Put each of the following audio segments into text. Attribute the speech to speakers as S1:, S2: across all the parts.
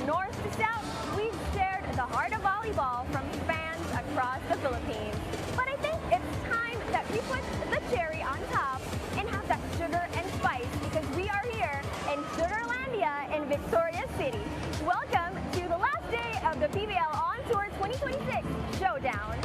S1: north to south, we've shared the heart of volleyball from fans across the Philippines. But I think it's time that we put the cherry on top and have that sugar and spice because we are here in Sugarlandia in Victoria City. Welcome to the last day of the PVL On Tour 2026 Showdown.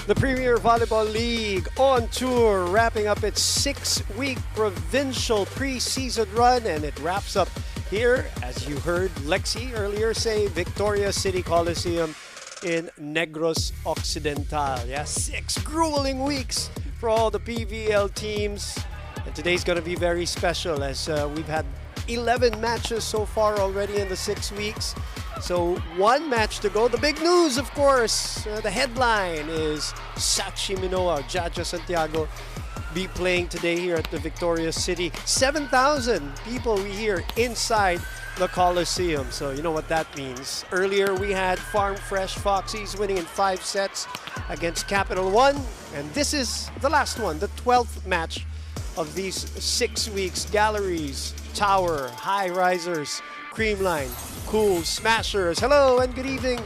S2: The Premier Volleyball League on tour, wrapping up its 6-week provincial preseason run, and it wraps up here, as you heard Lexi earlier say, Victoria City Coliseum in Negros Occidental. Yeah, 6 grueling weeks for all the PVL teams, and today's going to be very special as we've had 11 matches so far already in the 6 weeks. So 1 match to go. The big news, of course, the headline is Sachi Minoa, Jaja Santiago be playing today here at the Victoria City. 7,000 people we hear inside the Coliseum. So you know what that means. Earlier we had Farm Fresh Foxies winning in 5 sets against Capital One. And this is the last one, the 12th match of these 6 weeks. Galleries, Tower, High Risers, Creamline, Cool, Smashers. Hello and good evening,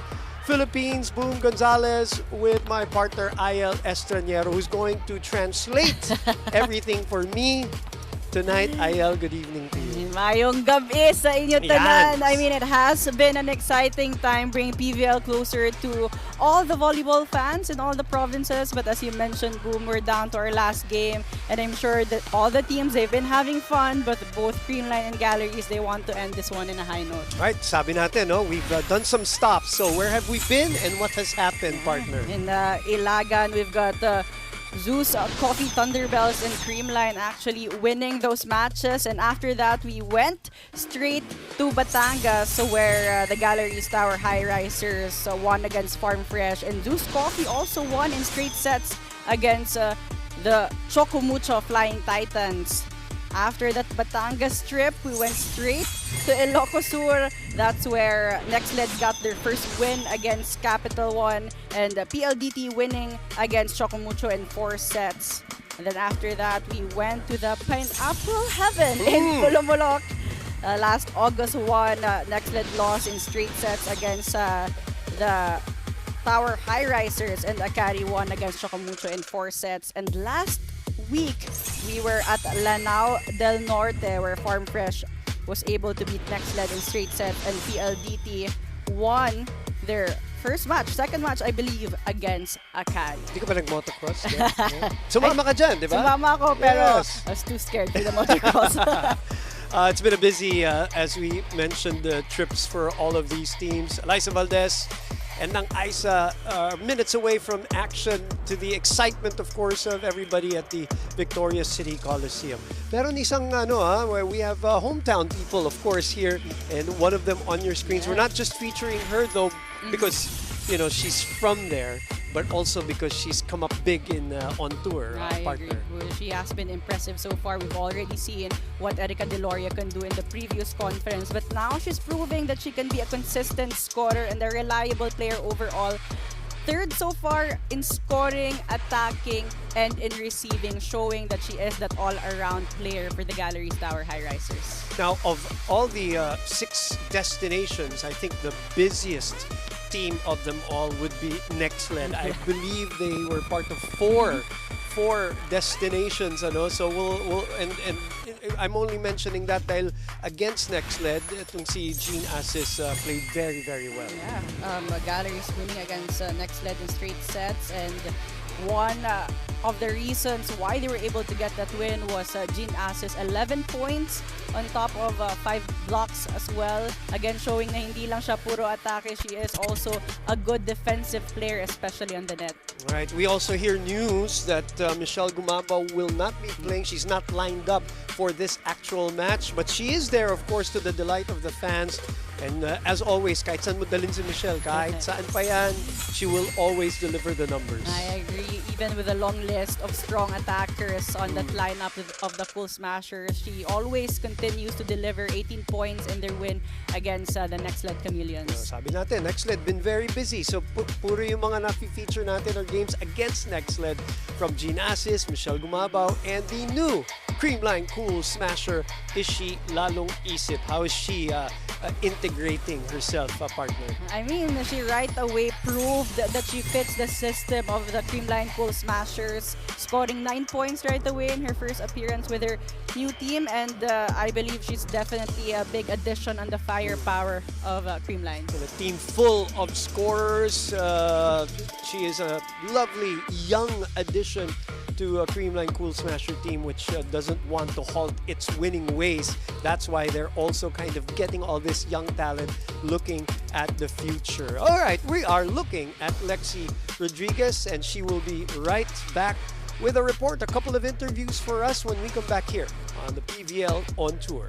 S2: Philippines. Boom Gonzalez with my partner Ayel Estranero, who's going to translate everything for me tonight. Ayel, good evening to you.
S3: Mayong gabi sa inyo tanan. I mean, it has been an exciting time bringing PVL closer to all the volleyball fans in all the provinces. But as you mentioned, Boom, we're down to our last game. And I'm sure that all the teams, they've been having fun. But both Creamline and Galleries, they want to end this one in a high note.
S2: Right, sabi natin, no? We've done some stops. So where have we been and what has happened, partner?
S3: In Ilagan, we've got Zeus, Coffee, Thunderbells, and Creamline actually winning those matches. And after that, we went straight to Batangas, where the Galleries Tower High Risers won against Farm Fresh. And Zeus Coffee also won in straight sets against the Choco Mucho Flying Titans. After that Batangas trip, we went straight to Ilocos Sur. That's where NextLed got their first win against Capital One, and PLDT winning against Chocomucho in 4 sets. And then after that, we went to the Pineapple Heaven in Pulumulok. Last August 1, NextLed lost in straight sets against the Tower High Risers, and Akari won against Chocomucho in 4 sets. And last week, we were at Lanao del Norte, where Farm Fresh was able to beat NextLed in straight sets, and PLDT won their second match, I believe, against Akari.
S2: Hindi ka ba nag-motocross? Yeah. Sumama ka dyan, di ba?
S3: Sumama ako, pero
S2: Yes.
S3: I was too scared for the motocross.
S2: It's been a busy, as we mentioned, trips for all of these teams. Eliza Valdez and Nang Isa minutes away from action, to the excitement, of course, of everybody at the Victoria City Coliseum. Meron isang where we have hometown people, of course, here, and one of them on your screens. We're not just featuring her, though, because, you know, she's from there, but also because she's come up big in on tour,
S3: I
S2: partner.
S3: agree. Well, she has been impressive so far. We've already seen what Erica Deloria can do in the previous conference, but now she's proving that she can be a consistent scorer and a reliable player overall. 3rd so far in scoring, attacking, and in receiving, showing that she is that all-around player for the Galleries Tower High Risers.
S2: Now, of all the 6 destinations, I think the busiest team of them all would be NextLed. I believe they were part of four destinations, so we'll and I'm only mentioning that dahil against NextLed, itong si Jean Assis played very, very well.
S3: Yeah, Galleries winning against NextLed in straight sets, and one of the reasons why they were able to get that win was Jean Assis 11 points on top of 5 blocks as well. Again, showing na hindi lang siya puro atake, she is also a good defensive player, especially on the net.
S2: Right. We also hear news that Michelle Gumaba will not be playing. She's not lined up for this actual match, but she is there, of course, to the delight of the fans. And as always, kahit saan mo dalhin si Michelle, kahit saan pa yan, she will always deliver the numbers.
S3: I agree. Even with a long list of strong attackers, anchors on that lineup of the Cool Smashers. She always continues to deliver 18 points in their win against the Next Led Chameleons.
S2: Sabi natin, NextLed been very busy. So puro yung mga na-feature natin are games against NextLed from Jean Assis, Michelle Gumabaw, and the new CREAMLINE Cool Smasher, Ishi Lalong Isip. How is she integrating herself, partner?
S3: I mean, she right away proved that she fits the system of the CREAMLINE Cool Smashers, scoring 9 points right away in her first appearance with her new team, and I believe she's definitely a big addition on the firepower of CREAMLINE.
S2: A team full of scorers. She is a lovely young addition to a CREAMLINE Cool Smasher team, which doesn't want to halt its winning ways. That's why they're also kind of getting all this young talent looking at the future. All right, we are looking at Lexi Rodriguez, and she will be right back with a report, a couple of interviews for us when we come back here on the PVL On Tour.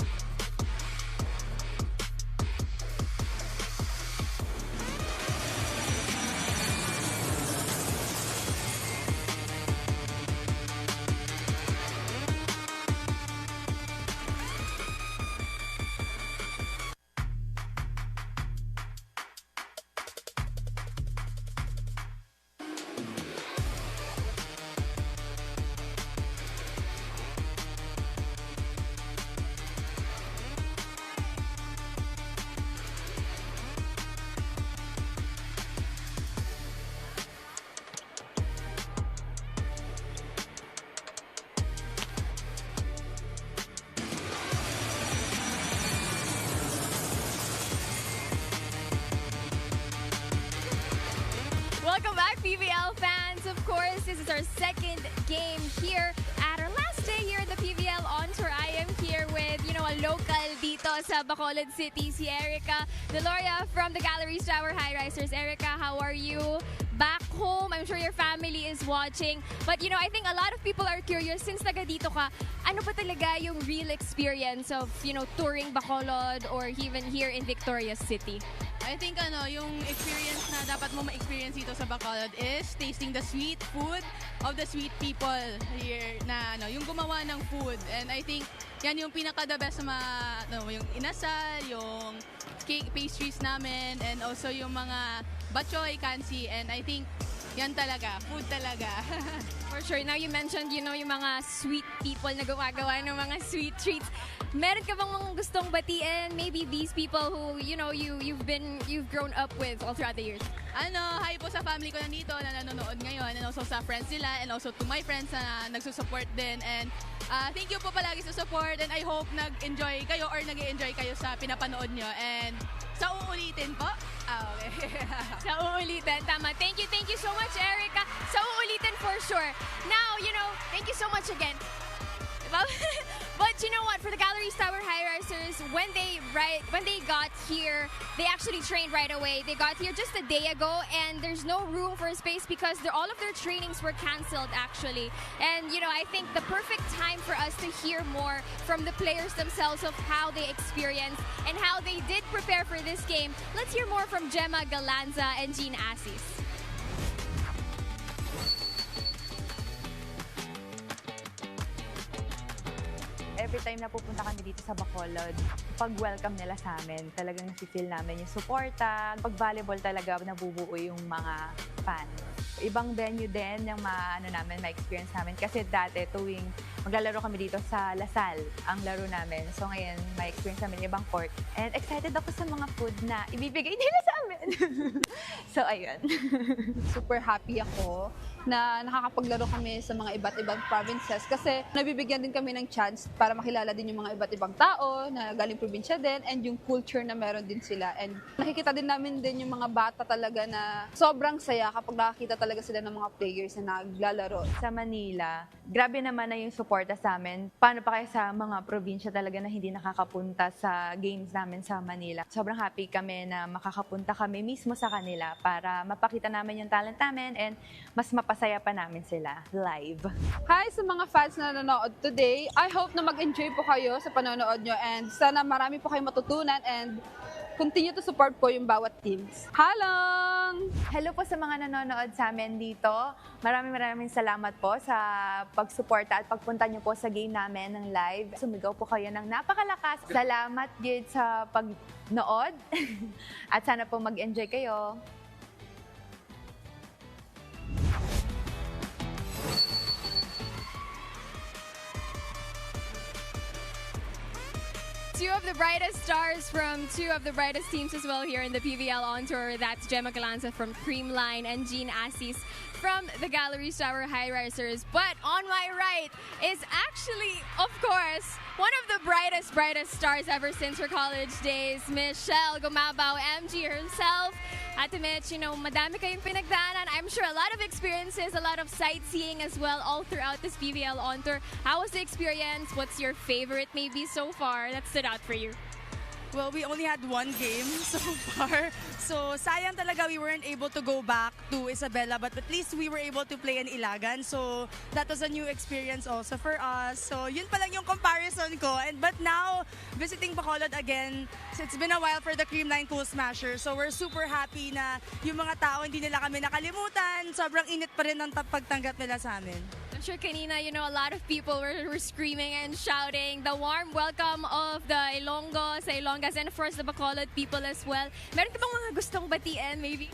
S1: Welcome back, PVL fans. Of course, this is our second game here at our last day here in the PVL On Tour. I am here with, a local dito sa Bacolod City, si Erica Deloria from the Galleries Tower High Risers. Erica, how are you? Back home, I'm sure your family is watching. But, I think a lot of people are curious, since taga dito ka, ano pa talaga yung real experience of, touring Bacolod or even here in Victoria City?
S4: I think yung experience na dapat mo ma-experience dito sa Bacolod is tasting the sweet food of the sweet people here na yung gumawa ng food. And I think yan yung pinaka-the best na yung inasal, yung cake pastries namin, and also yung mga bachoy, kansi, and I think yan talaga, food talaga.
S1: For sure. Now you mentioned, yung mga sweet people na gumagawa ng mga sweet treats. Meron ka bang mga gustong batiin? Maybe these people who, you've grown up with all throughout the years.
S4: Hi po sa family ko nandito na nanonood ngayon, and also sa friends nila, and also to my friends na nagsusupport din. And thank you po palagi sa support, and I hope nag-enjoy kayo or nag-enjoy kayo sa pinapanood nyo. And sa uulitin po. Okay.
S1: Sa uulitin, tama. Thank you so much, Erica. Sa uulitin for sure. Now, thank you so much again. But you know what? For the Galleries Tower High Risers, when they got here, they actually trained right away. They got here just a day ago, and there's no room for space because all of their trainings were canceled, actually. And I think the perfect time for us to hear more from the players themselves of how they experienced and how they did prepare for this game. Let's hear more from Gemma Galanza and Jean Assis.
S5: Every time na pupunta kami dito sa Bacolod, pag-welcome nila sa amin, talagang feel namin yung suporta. Pag-volleyball talaga, nabubuo yung mga fans. Ibang venue din yung ma-experience namin. Kasi dati, tuwing maglalaro kami dito sa Lasal, ang laro namin. So ngayon, may experience namin ibang court. And excited ako sa mga food na ibibigay nila sa amin. So ayun.
S6: Super happy ako na nakakapaglaro kami sa mga iba't ibang provinces kasi nabibigyan din kami ng chance para makilala din yung mga iba't ibang tao na galing probinsya din, and yung culture na meron din sila. And nakikita din namin din yung mga bata talaga na sobrang saya kapag nakakita talaga sila ng mga players na naglalaro.
S5: Sa Manila, grabe naman na yung suporta sa amin. Paano pa kaya sa mga probinsya talaga na hindi nakakapunta sa games namin sa Manila? Sobrang happy kami na makakapunta kami mismo sa kanila para mapakita namin yung talent namin and mas mapasaya pa namin sila live.
S6: Hi sa mga fans na nanonood today. I hope na mag-enjoy po kayo sa panonood nyo, and sana marami po kayong matutunan, and continue to support po yung bawat teams. Halong!
S5: Hello po sa mga nanonood sa amin dito. Maraming salamat po sa pagsuporta at pagpunta niyo po sa game namin ng live. Sumigaw po kayo ng napakalakas. Salamat gid sa pagnood at sana po mag-enjoy kayo.
S7: Two of the brightest stars from two of the brightest teams as well here in the PVL on tour. That's Gemma Galanza from CREAMLINE and Jean Assis from the Galleries Tower High Risers. But on my right is actually, of course, one of the brightest stars ever since her college days, Michelle Gumabao, MG herself. Ate Mitch, you know, madami kayong pinagdaanan. I'm sure a lot of experiences, a lot of sightseeing as well all throughout this PVL on tour. How was the experience? What's your favorite maybe so far that stood out for you?
S8: Well, we only had one game so far. So, sayang talaga we weren't able to go back to Isabela, but at least we were able to play in Ilagan. So, that was a new experience also for us. So, yun pa lang yung comparison ko. But now, visiting Bacolod again, it's been a while for the CREAMLINE Cool Smasher. So, we're super happy na yung mga tao hindi nila kami nakalimutan. Sobrang init pa rin ang pagtanggap nila sa amin.
S7: I'm sure kanina, you know, a lot of people were screaming and shouting the warm welcome of the Ilonggos, and of course the Bacolod people as well. Meron ka bang mga gustong batiin maybe?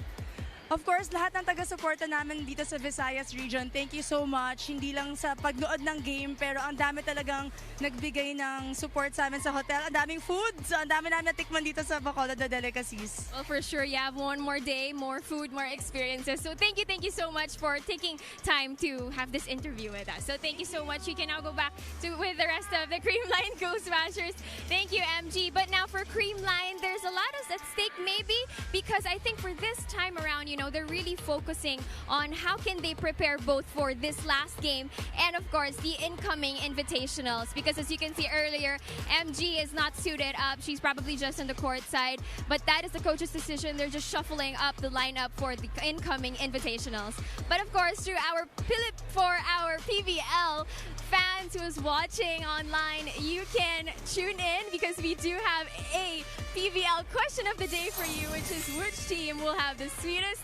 S8: Of course, lahat ng taga-suporta namin dito sa Visayas region, thank you so much. Hindi lang sa pagnood ng game, pero ang dami talagang nagbigay ng support sa amin sa hotel. Ang daming food, so ang dami namin natikman dito sa Bacolod na delicacies.
S7: Well, for sure, you have one more day, more food, more experiences. So thank you so much for taking time to have this interview with us. So thank you so much. You can now go back with the rest of the CREAMLINE Cool Smashers. Thank you, MG. But now for CREAMLINE, there's a lot at stake maybe, because I think for this time around, you know, they're really focusing on how can they prepare both for this last game and of course the incoming invitationals, because as you can see earlier, MG is not suited up. She's probably just on the court side, but that is the coach's decision. They're just shuffling up the lineup for the incoming invitationals. But of course, for our PVL fans who's watching online, you can tune in because we do have a PVL question of the day for you, which is which team will have the sweetest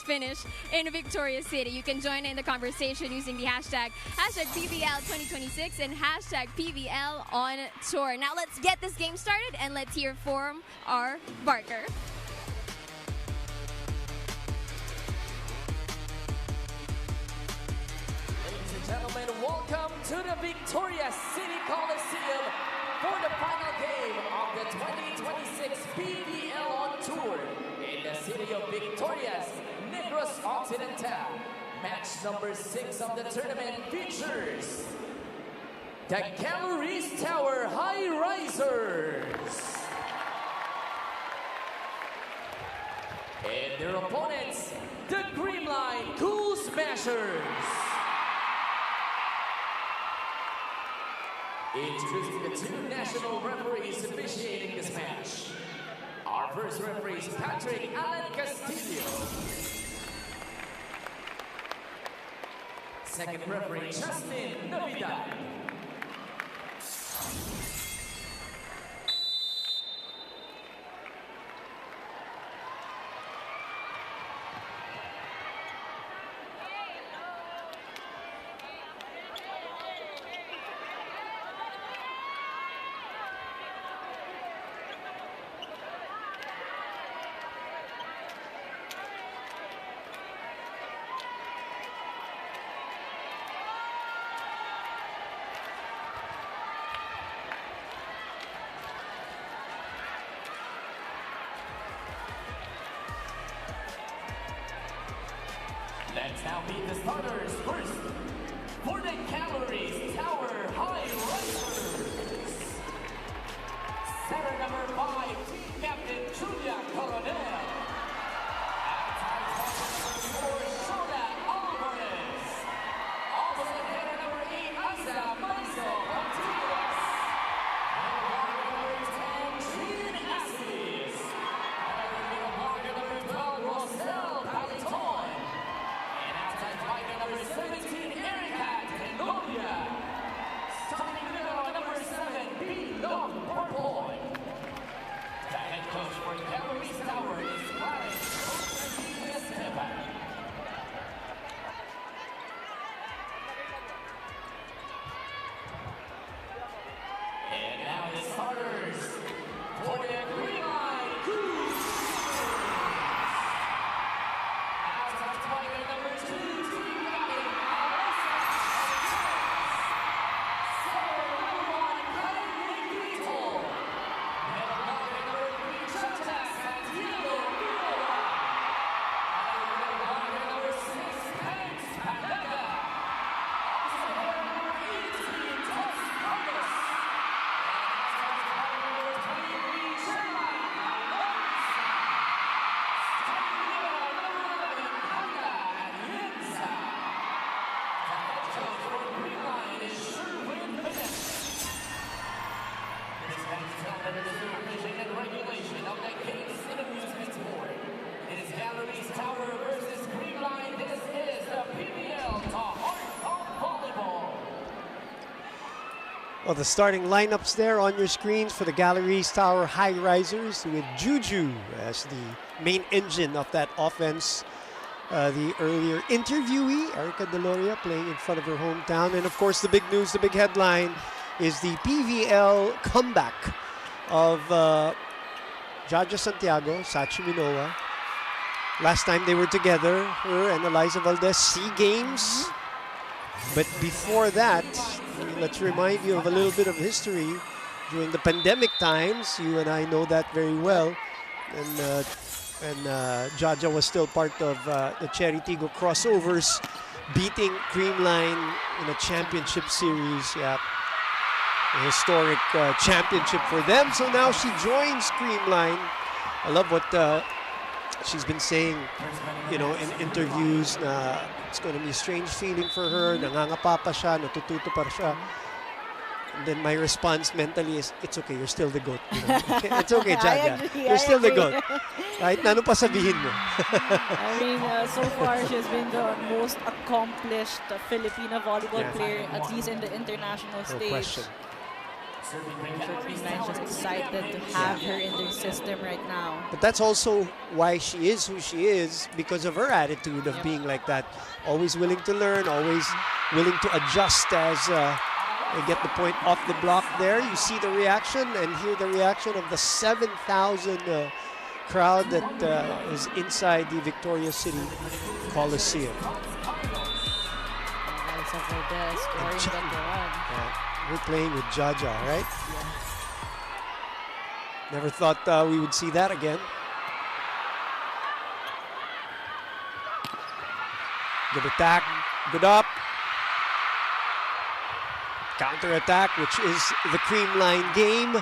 S7: finish in Victoria City. You can join in the conversation using the hashtag PVL 2026 and hashtag PVL on tour. Now let's get this game started and let's hear from our Barker.
S9: Ladies and gentlemen, welcome to the Victoria City Coliseum for the final game of the 2026 PVL on tour in the city of Victoria's Negros Occidental. Match number 6 of the tournament features the Galleries Tower High Risers and their opponents, the CREAMLINE Cool Smashers. Introducing the two national referees officiating this match. Our first referee is Patrick Alan Castillo. Second referee, Justin Navidad. Let's now meet the starters. First, for the Galleries Tower High Risers. Center number 5, team captain Julia Coronel. Outside number 4, Shona Alvarez. Opposite header number 8, Isa Maisel Martinez. And blocker number 10, Jean Assis. And blocker number 12, Rosel Paliton. Number 17, Erica Tenoria. Starting in the middle, number 7, B. Long Purple.
S2: Well, the starting lineups there on your screens for the Galleries Tower High Risers, with Juju as the main engine of that offense. The earlier interviewee, Erica Deloria, playing in front of her hometown. And of course, the big news, the big headline is the PVL comeback of Jaja Santiago, Sachi Minoa. Last time they were together, her and Eliza Valdez, SEA Games. But before that, let's remind you of a little bit of history. During the pandemic times, you and I know that very well. And Jaja was still part of the Cherry Tigo crossovers, beating Creamline in a championship series. Yeah, a historic championship for them. So now she joins Creamline. I love what she's been saying, you know, in interviews. It's going to be a strange feeling for her. Nangangapa pa siya, natututo pa siya. And then my response mentally is, it's okay, you're still the GOAT. You know? It's okay, Jaja. You're still the GOAT. Right? Ano pa sabihin mo?
S3: I mean, so far she's been the most accomplished Filipina volleyball player, at least in the international stage.
S2: No question.
S3: So Creamline's just excited to have her in their system right now.
S2: But that's also why she is who she is, because of her attitude of being like that. Always willing to learn, always willing to adjust as they get the point off the block there. You see the reaction and hear the reaction of the 7,000 crowd that is inside the Victoria City Coliseum. We're playing with Jaja, right? Never thought we would see that again. Good attack, good up. Counter attack, which is the Creamline game.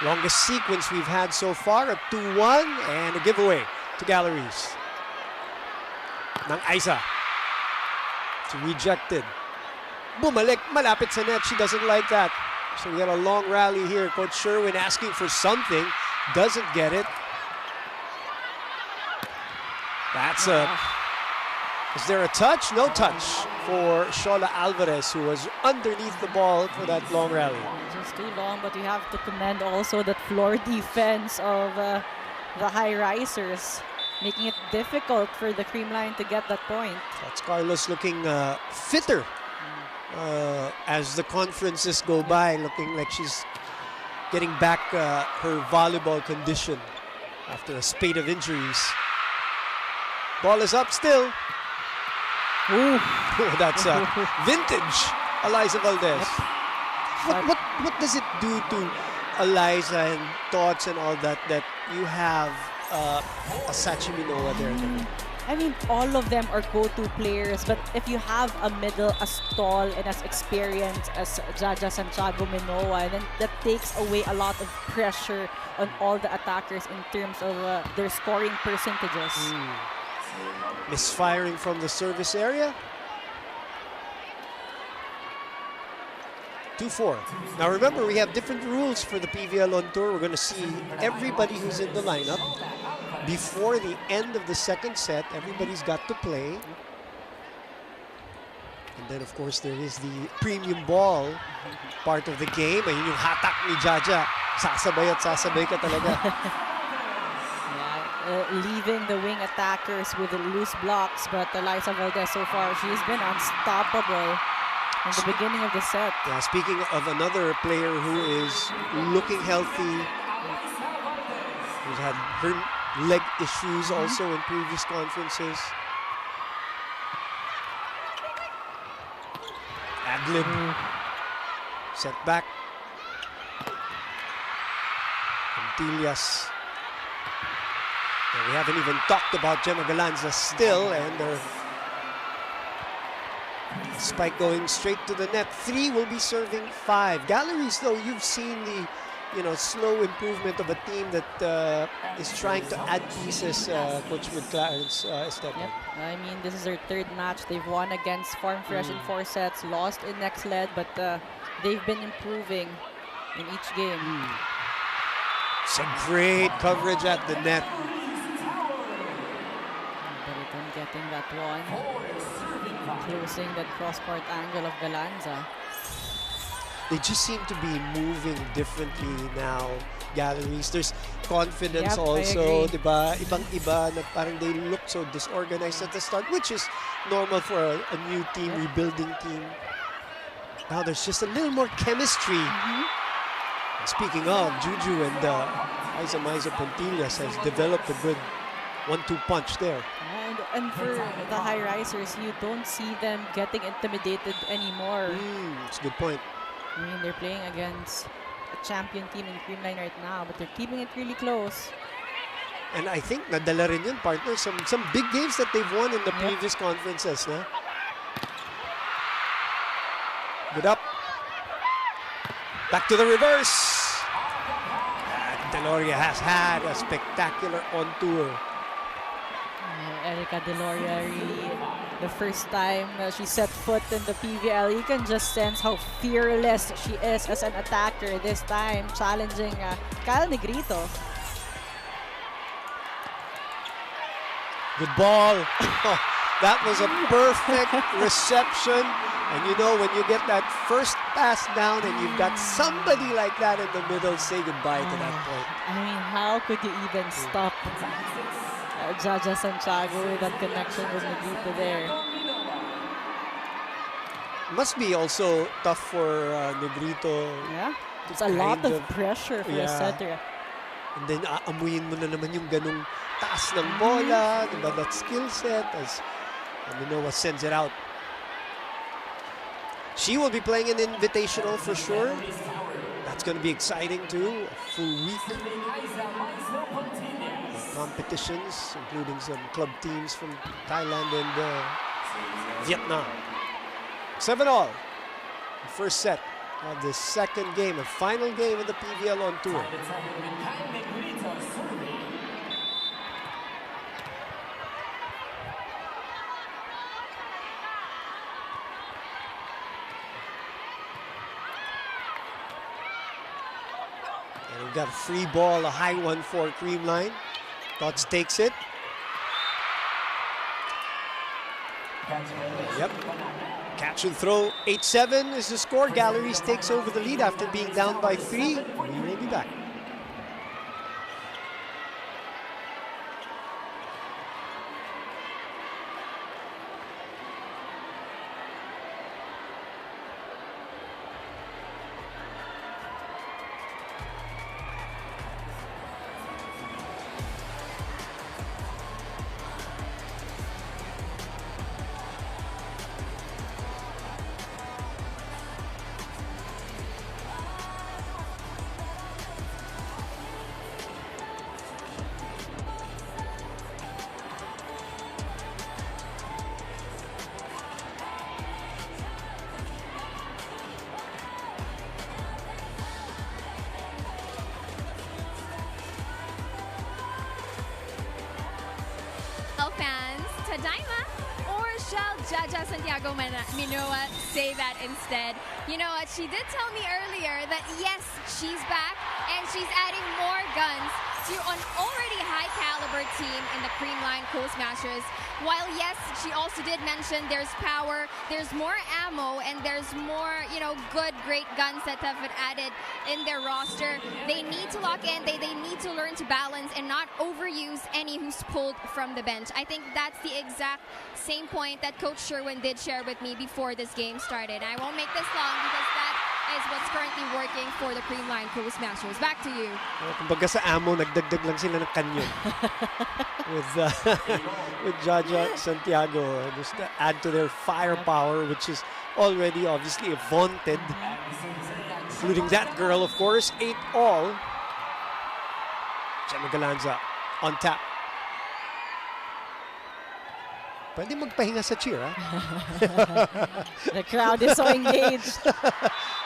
S2: Longest sequence we've had so far, a 2-1 and a giveaway to Galleries. Ng Aiza. It's rejected. Bumalik, malapit sa net. She doesn't like that. So we got a long rally here. Coach Sherwin asking for something. Doesn't get it. That's a... Is there a touch? No touch for Shola Alvarez, who was underneath the ball for that long rally.
S3: Just too long, but you have to commend also that floor defense of the high risers, making it difficult for the Creamline to get that point.
S2: That's Carlos looking fitter as the conferences go by, looking like she's getting back her volleyball condition after a spate of injuries. Ball is up still. Ooh, that's vintage Eliza Valdez. What does it do to Eliza and thoughts and all that you have a Sachi Minoa there?
S3: I mean, all of them are go-to players, but if you have a middle as tall and as experienced as Jaja Santiago Minoa, then that takes away a lot of pressure on all the attackers in terms of their scoring percentages.
S2: Misfiring from the service area. 2-4. Now remember, we have different rules for the PVL on tour. We're going to see everybody who's in the lineup. Before the end of the second set, everybody's got to play. And then, of course, there is the premium ball part of the game. Ayun yung hatak ni Jaja. Sasabay at sasabay ka talaga.
S3: Leaving the wing attackers with the loose blocks, but Eliza Valdez so far, she's been unstoppable in the beginning of the set.
S2: Yeah, speaking of another player who is looking healthy, who's had her leg issues also in previous conferences. Adlib. Set back. Antillas. And we haven't even talked about Gemma Galanza still, and their spike going straight to the net. 3 will be serving 5. Galleries, though, you've seen the slow improvement of a team that is trying to add pieces, Coach with Clarence Esteban.
S3: Yep. I mean, this is their third match. They've won against Farm Fresh in 4 sets, lost in next leg, but they've been improving in each game.
S2: Some great coverage at the net.
S3: Getting that one, closing that cross-court angle of Galanza.
S2: they just seem to be moving differently now. Galleries, there's confidence
S3: Yep, I
S2: also,
S3: agree.
S2: diba? Ibang-iba na parang they look so disorganized at the start, which is normal for a new team, rebuilding team. Now there's just a little more chemistry. Speaking of, Juju and Isa Pontillas has developed a good 1-2 punch there.
S3: And for the high risers, you don't see them getting intimidated anymore.
S2: It's a good point.
S3: I mean, they're playing against a champion team in Creamline right now, but they're keeping it really close.
S2: And I think nadala rin yun, partner, some big games that they've won in the previous conferences. Na? Good up. Back to the reverse. Deloria has had a spectacular on-tour.
S3: Erica Deloria really, the first time she set foot in the PVL, you can just sense how fearless she is as an attacker this time, challenging Kyle Negrito.
S2: Good ball. Oh, that was a perfect reception. And you know, when you get that first pass down and you've got somebody like that in the middle, say goodbye to that point.
S3: I mean, how could you even stop Jaja Santiago with that connection with Negrito there?
S2: Must be also tough for Negrito.
S3: Yeah, it's a lot of pressure for a setter.
S2: And then aamuyin mo na naman yung ganung taas ng bola, diba, that skill set as Minowa sends it out. She will be playing an invitational for sure. That's going to be exciting too. A full week of competitions, including some club teams from Thailand and Vietnam. 7-all. The first set of the second game, a final game of the PVL on tour. And we've got a free ball, a high one for Creamline. Tots takes it. Yep. Catch and throw, 8-7 is the score. Galleries takes over the lead after being down by 3. We will be back.
S7: Fans, Tadaima, or shall Jaja Santiago Minowa say that instead? You know what, she did tell me earlier that yes, she's back and she's adding more guns to an already high caliber team in the Creamline Co-Smashers. While yes, she also did mention there's power, there's more ammo, and there's more, you know, good, great guns that have been added in their roster. They need to lock in, they need to learn to balance and not overuse any who's pulled from the bench. I think that's the exact same point that Coach Sherwin did share with me before this game started. I won't make this long because that is what's currently working for the Creamline Co-Smashers. Back to you.
S2: Kumbaga sa ammo, nagdagdag lang sila ng kanyon with Jaja Santiago, just to add to their firepower, which is already obviously vaunted, including that girl, of course. 8-all. Gemma Galanza on tap. Pwede magpahinga sa cheer, ha?
S3: The crowd is so engaged.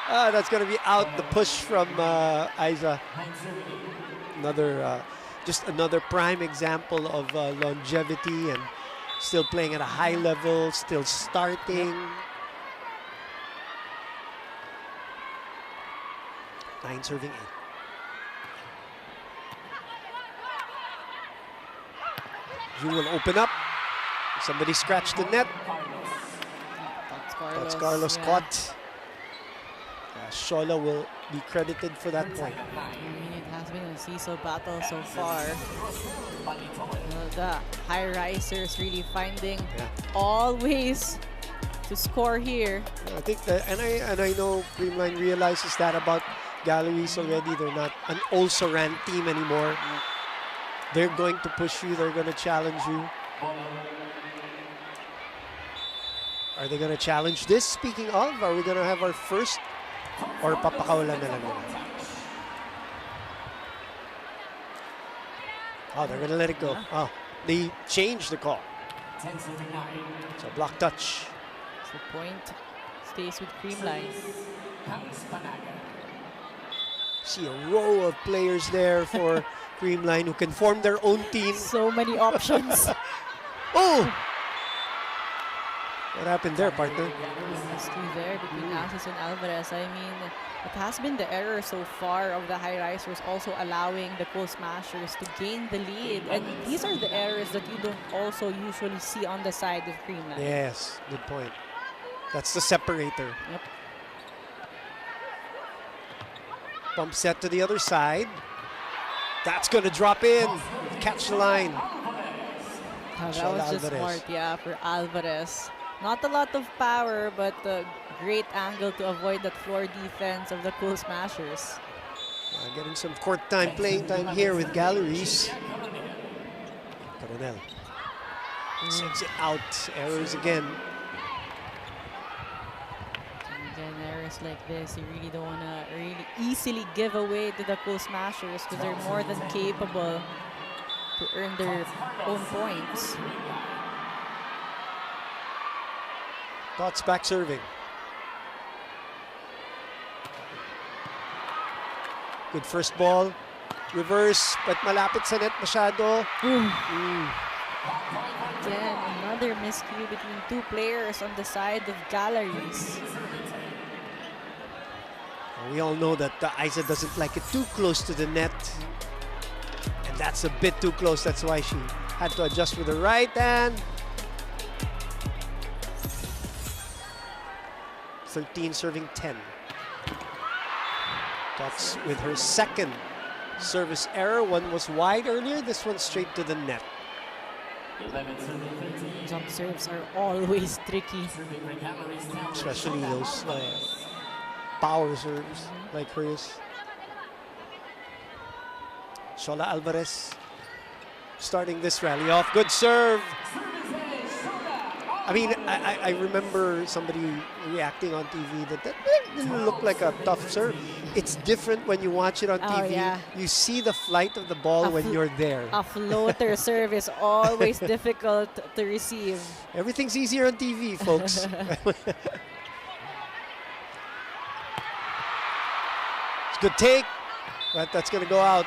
S2: That's going to be out. The push from Isa. Just another prime example of longevity and still playing at a high level, still starting. 9 serving 8. You will open up. Somebody scratched the net. That's Carlos caught. Shola will be credited for that point.
S3: I mean, it has been a seesaw battle so far. The high risers really finding all ways to score here.
S2: I think that, and I know CREAMLINE realizes that about Galleries already. They're not an also-ran team anymore. They're going to push you. They're going to challenge you. Are they going to challenge this? Speaking of, are we going to have our first or papakawalan na lang nila? Oh, they're going to let it go. Oh, they changed the call. So block touch.
S3: So point stays with CREAMLINE.
S2: See a row of players there for CREAMLINE who can form their own team.
S3: So many options.
S2: Oh! What happened there, partner?
S3: Miscue there between Asis and Alvarez. I mean, it has been the error so far of the high risers also allowing the Cool Smashers to gain the lead. And these are the errors that you don't also usually see on the side of CREAMLINE.
S2: Yes, good point. That's the separator.
S3: Yep.
S2: Bump set to the other side. That's going to drop in. Catch the line.
S3: Oh, that was just smart, yeah, for Alvarez. Not a lot of power, but a great angle to avoid that floor defense of the Cool Smashers.
S2: Getting some court time, playing time here with Galleries. Coronel sends it out. Errors again.
S3: And again, errors like this, you really don't want to really easily give away to the Cool Smashers because they're more than capable to earn their own points.
S2: Thoughts back serving. Good first ball. Reverse, but malapit sa net masyado.
S3: Again, another miscue between two players on the side of Galleries.
S2: We all know that Aiza doesn't like it too close to the net. And that's a bit too close. That's why she had to adjust with the right hand. 13 serving 10. That's with her second service error. One was wide earlier, this one straight to the net.
S3: Jump serves are always tricky.
S2: Especially those power serves like hers. Shola Alvarez starting this rally off. Good serve. I mean, I remember somebody reacting on TV that didn't look like a tough serve. It's different when you watch it on TV.
S3: Yeah.
S2: You see the flight of the ball when you're there.
S3: A floater serve is always difficult to receive.
S2: Everything's easier on TV, folks. It's a good take, but that's going to go out.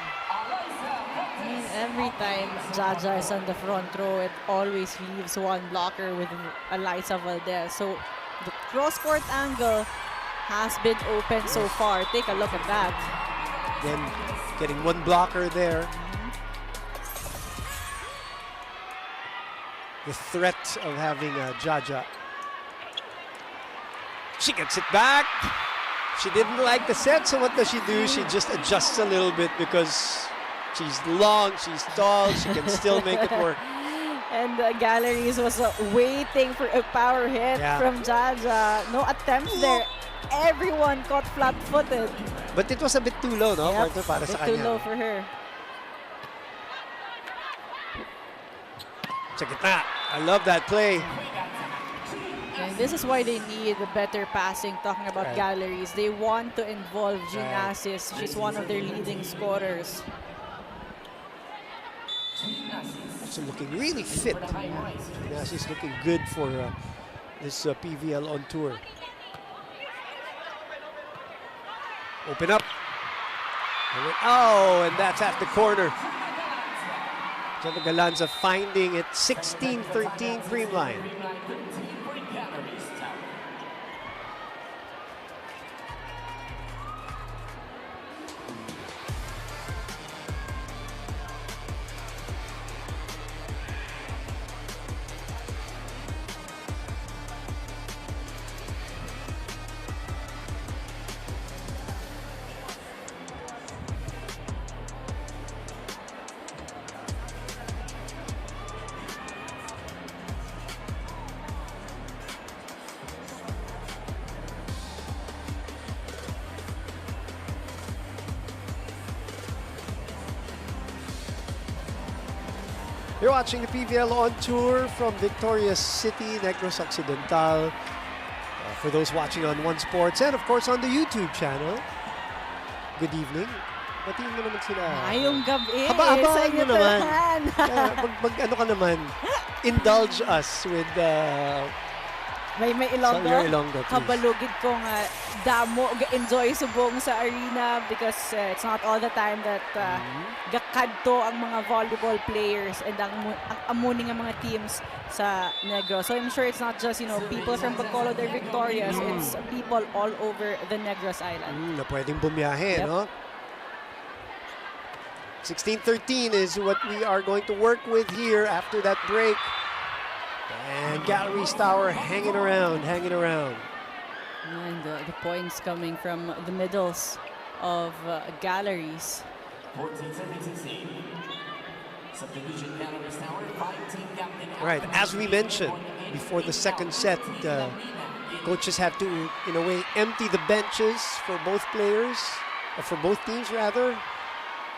S3: Every time Jaja is on the front row, it always leaves one blocker with Eliza Valdez. So the cross-court angle has been open so far. Take a look at that.
S2: Then getting one blocker there. The threat of having Jaja. She gets it back. She didn't like the set, so what does she do? She just adjusts a little bit because she's long, she's tall, she can still make it work.
S3: And Galleries was waiting for a power hit from Jaja. No attempts there. Everyone caught flat-footed.
S2: But it was a bit too low, no?
S3: Yep,
S2: Para
S3: a
S2: sa
S3: bit too
S2: kanya.
S3: low for her.
S2: Check it out. I love that play.
S3: And this is why they need better passing, talking about Galleries. They want to involve Jean Asis. She's one of their leading scorers.
S2: Also looking really fit. Jean Asis looking good for this PVL on tour. Open up. Oh, and that's at the corner. Java Galanza finding it 16-13 CREAMLINE. You're watching the PVL on tour from Victoria City, Negros Occidental. For those watching on One Sports and of course on the YouTube channel. Good evening. Batiin mo naman sila.
S3: Ngayong gabi.
S2: Haba-haba
S3: sa
S2: mo naman.
S3: yutuhan.
S2: Ano ka naman? Indulge us with
S3: May Ilonggo.
S2: your Ilonggo, please.
S3: Kabalugid kong damo, enjoy subong sa arena because it's not all the time that gakadto ang mga volleyball players and ang amuning ang mga teams sa Negros. So I'm sure it's not just, people from Bacolod or Victorias. It's people all over the Negros Island.
S2: Na pwedeng bumiyahe,
S3: Yep.
S2: no? 16-13 is what we are going to work with here after that break. And Galleries Tower hanging around.
S3: And the points coming from the middles of Galleries.
S9: 14-17. Subdivision Galleries Tower, 5-team captain.
S2: Right, as we mentioned before the second set, coaches have to, in a way, empty the benches for both players, or for both teams rather.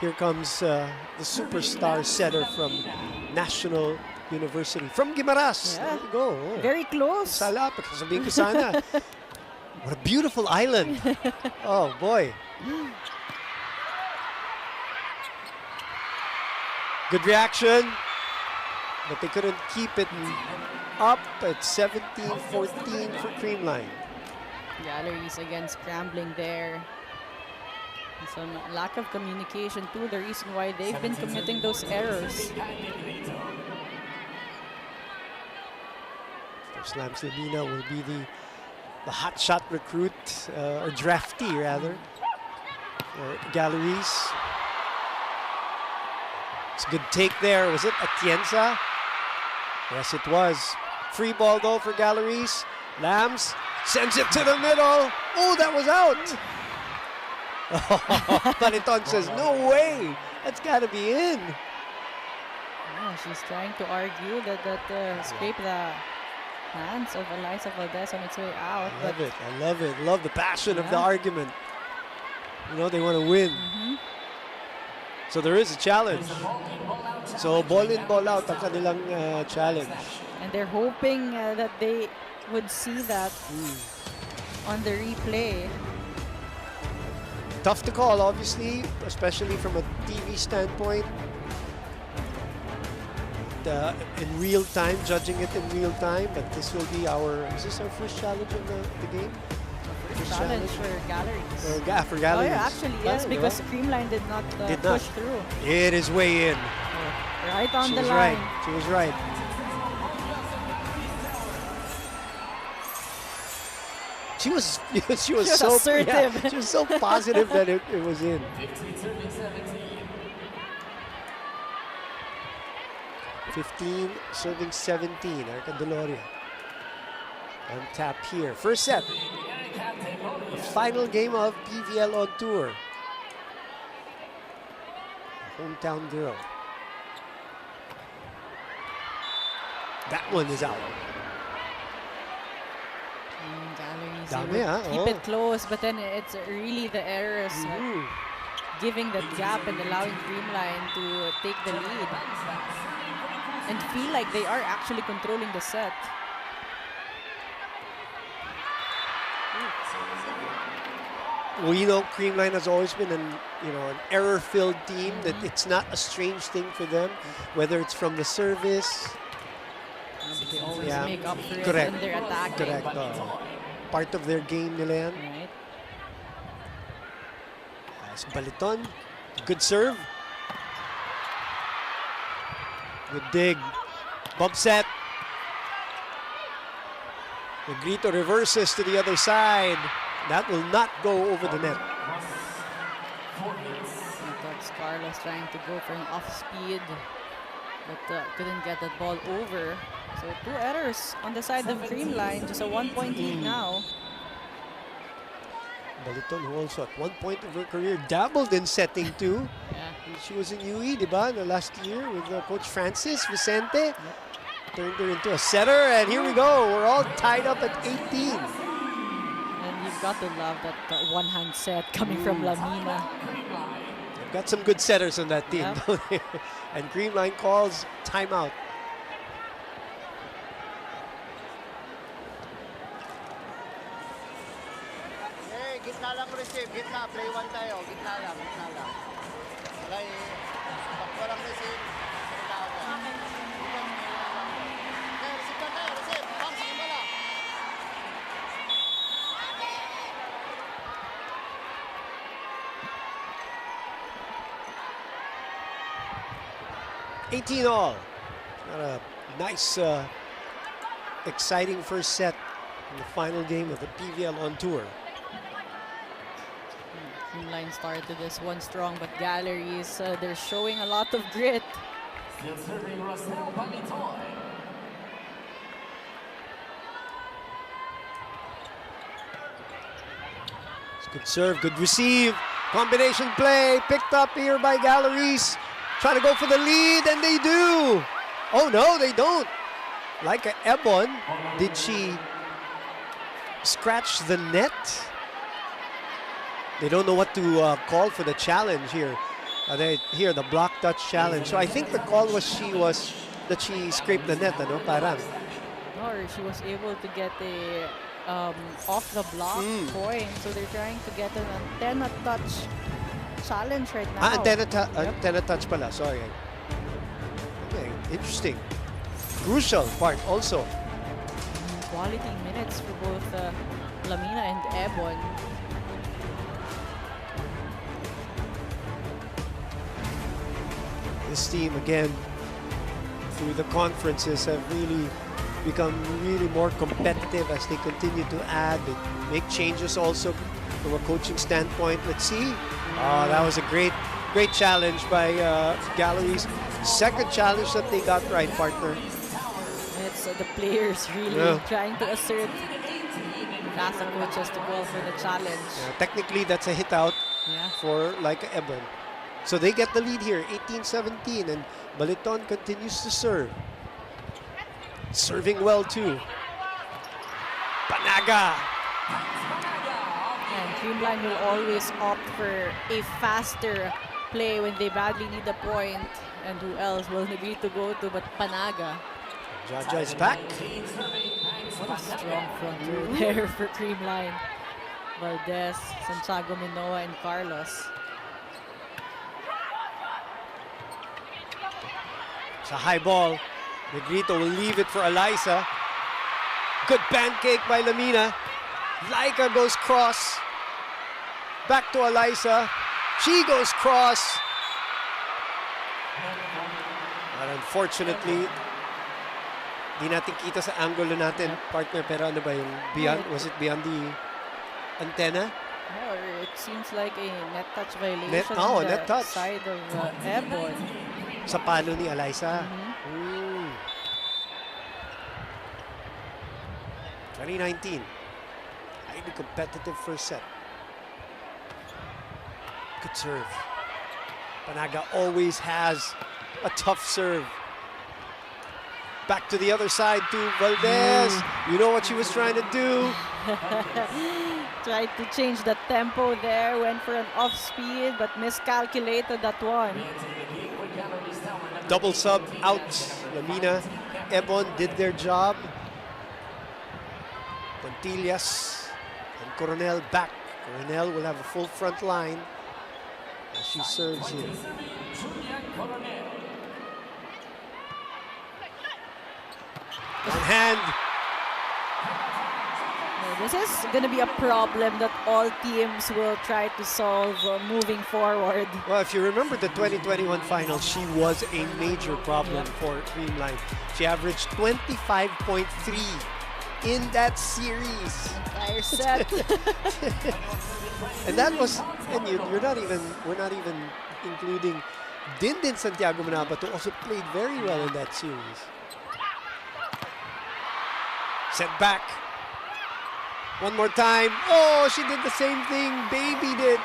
S2: Here comes the superstar setter from National University. From Guimaras.
S3: Yeah.
S2: There you go. Oh.
S3: Very close.
S2: Sala, sabihin ko sana. What a beautiful island. Oh, boy. Good reaction. But they couldn't keep it up at 17-14 for Creamline.
S3: Galleries again scrambling there. Some lack of communication too, the reason why they've been committing those errors.
S2: Slams Lamina will be the hot shot recruit, or draftee rather, for Galleries. It's a good take there. Was it Atienza? Yes, it was. Free ball though for Galleries. Lambs sends it to the middle. Oh, that was out. Paliton says, no way. That's got to be in.
S3: Yeah, she's trying to argue that scrape the hands of Eliza Valdez on its way out.
S2: I love it. I love it. Love the passion of the argument. They want to win. So there is a challenge. So ball in, ball out ang kanilang challenge.
S3: And they're hoping that they would see that on the replay.
S2: Tough to call, obviously, especially from a TV standpoint. In real time, judging it in real time, but this will be is this our first challenge of the game?
S3: First challenge for Galleries.
S2: For Galleries.
S3: Oh yeah, actually yes, because Creamline did not push through.
S2: It is way in.
S3: Right on the line.
S2: Right. She was right. She was so
S3: assertive.
S2: Yeah, she was so positive that it was in. 15 serving 17. Erica Deloria on tap here. First set. The final game of PVL on tour. Hometown girl. That one is out.
S3: Galleries,
S2: Dami,
S3: keep it close, but then it's really the errors giving that gap and allowing Creamline to take the lead and feel like they are actually controlling the set.
S2: Well, Creamline has always been an error-filled team. That it's not a strange thing for them, whether it's from the service.
S3: They always make up for it
S2: Correct.
S3: in their attack.
S2: Correct. Part of their game nila yan.
S3: Right.
S2: As Baliton, good serve. Good dig. Bump set. Negrito reverses to the other side. That will not go over the net.
S3: That's Carlos trying to go for an off-speed, but couldn't get that ball over. So 2 errors on the side of Creamline, just a 1-point lead now.
S2: Baliton, who also at one point of her career dabbled in setting too.
S3: Yeah.
S2: She was in UE, diba, the last year with Coach Francis Vicente. Turned her into a setter, and here we go. We're all tied up at 18.
S3: And you've got to love that one-hand set coming from Lamina.
S2: Got some good setters on that team,
S3: Yep.
S2: don't they? And Creamline calls timeout.
S10: Eh, gitna lang receive, gitna, play one tayo, gitna lang, gitna lang. Wala pag walang receive, gitna ako. Okay, receive lang tayo, receive, bang, sige mo lang.
S2: 18 all. Got a nice, exciting first set in the final game of the PVL on tour.
S3: Creamline started this one strong, but Galleries, they're showing a lot of grit.
S9: Still serving Rosel Panitoy.
S2: It's good serve, good receive. Combination play picked up here by Galleries. Trying to go for the lead, and they do. Oh no, they don't. Like a Ebon, did she scratch the net? They don't know what to call for the challenge here. Here, the block touch challenge. So I think the call was that she scraped the net, ano? Parang.
S3: Or she was able to get a off the block point. So they're trying to get an antenna touch challenge right now.
S2: Antenna touch pala, sorry. Okay, interesting. Crucial part also.
S3: Quality minutes for both Lamina and Ebon.
S2: This team, again, through the conferences, have really become really more competitive as they continue to add and make changes also from a coaching standpoint. Let's see. Oh, that was a great challenge by Galleries. Second challenge that they got right, partner.
S3: It's the players really trying to assert the coaches to go for the challenge.
S2: Technically, that's a hit out
S3: Yeah.
S2: for like Ebon. So they get the lead here, 18-17, and Baliton continues to serve. Serving well too. Panaga.
S3: And Creamline will always opt for a faster play when they badly need a point. And who else will they be to go to but Panaga?
S2: Jaja is back.
S3: What a strong front row there for Creamline. Valdez, Santiago Minoa, and Carlos.
S2: It's a high ball. Negrito will leave it for Eliza. Good pancake by Lamina. Laika goes cross. Back to Eliza. She goes cross. But unfortunately, di natin kita sa angulo natin, partner. Pero ano ba yung beyond? Was it beyond the antenna?
S3: Yeah, or it seems like a net touch violation
S2: Oh,
S3: on the
S2: net touch.
S3: side of Ebon.
S2: Sa palo ni Eliza. 2019. Highly competitive first set. Good serve. Panaga always has a tough serve. Back to the other side to Valdez. You know what she was trying to do.
S3: Tried to change the tempo there, went for an off speed, but miscalculated that one.
S2: Double sub out. Lamina, Ebon did their job. Pontillas and Coronel back. Coronel will have a full front line as she serves here. One hand.
S3: This is going to be a problem that all teams will try to solve moving forward.
S2: Well, if you remember the 2021 final, she was a major problem for Creamline. She averaged 25.3 in that series.
S3: Entire set.
S2: And that was, and we're not even including Dindin Santiago Manaba, who also played very well in that series. Set back. One more time. Oh, she did the same thing. Babied it.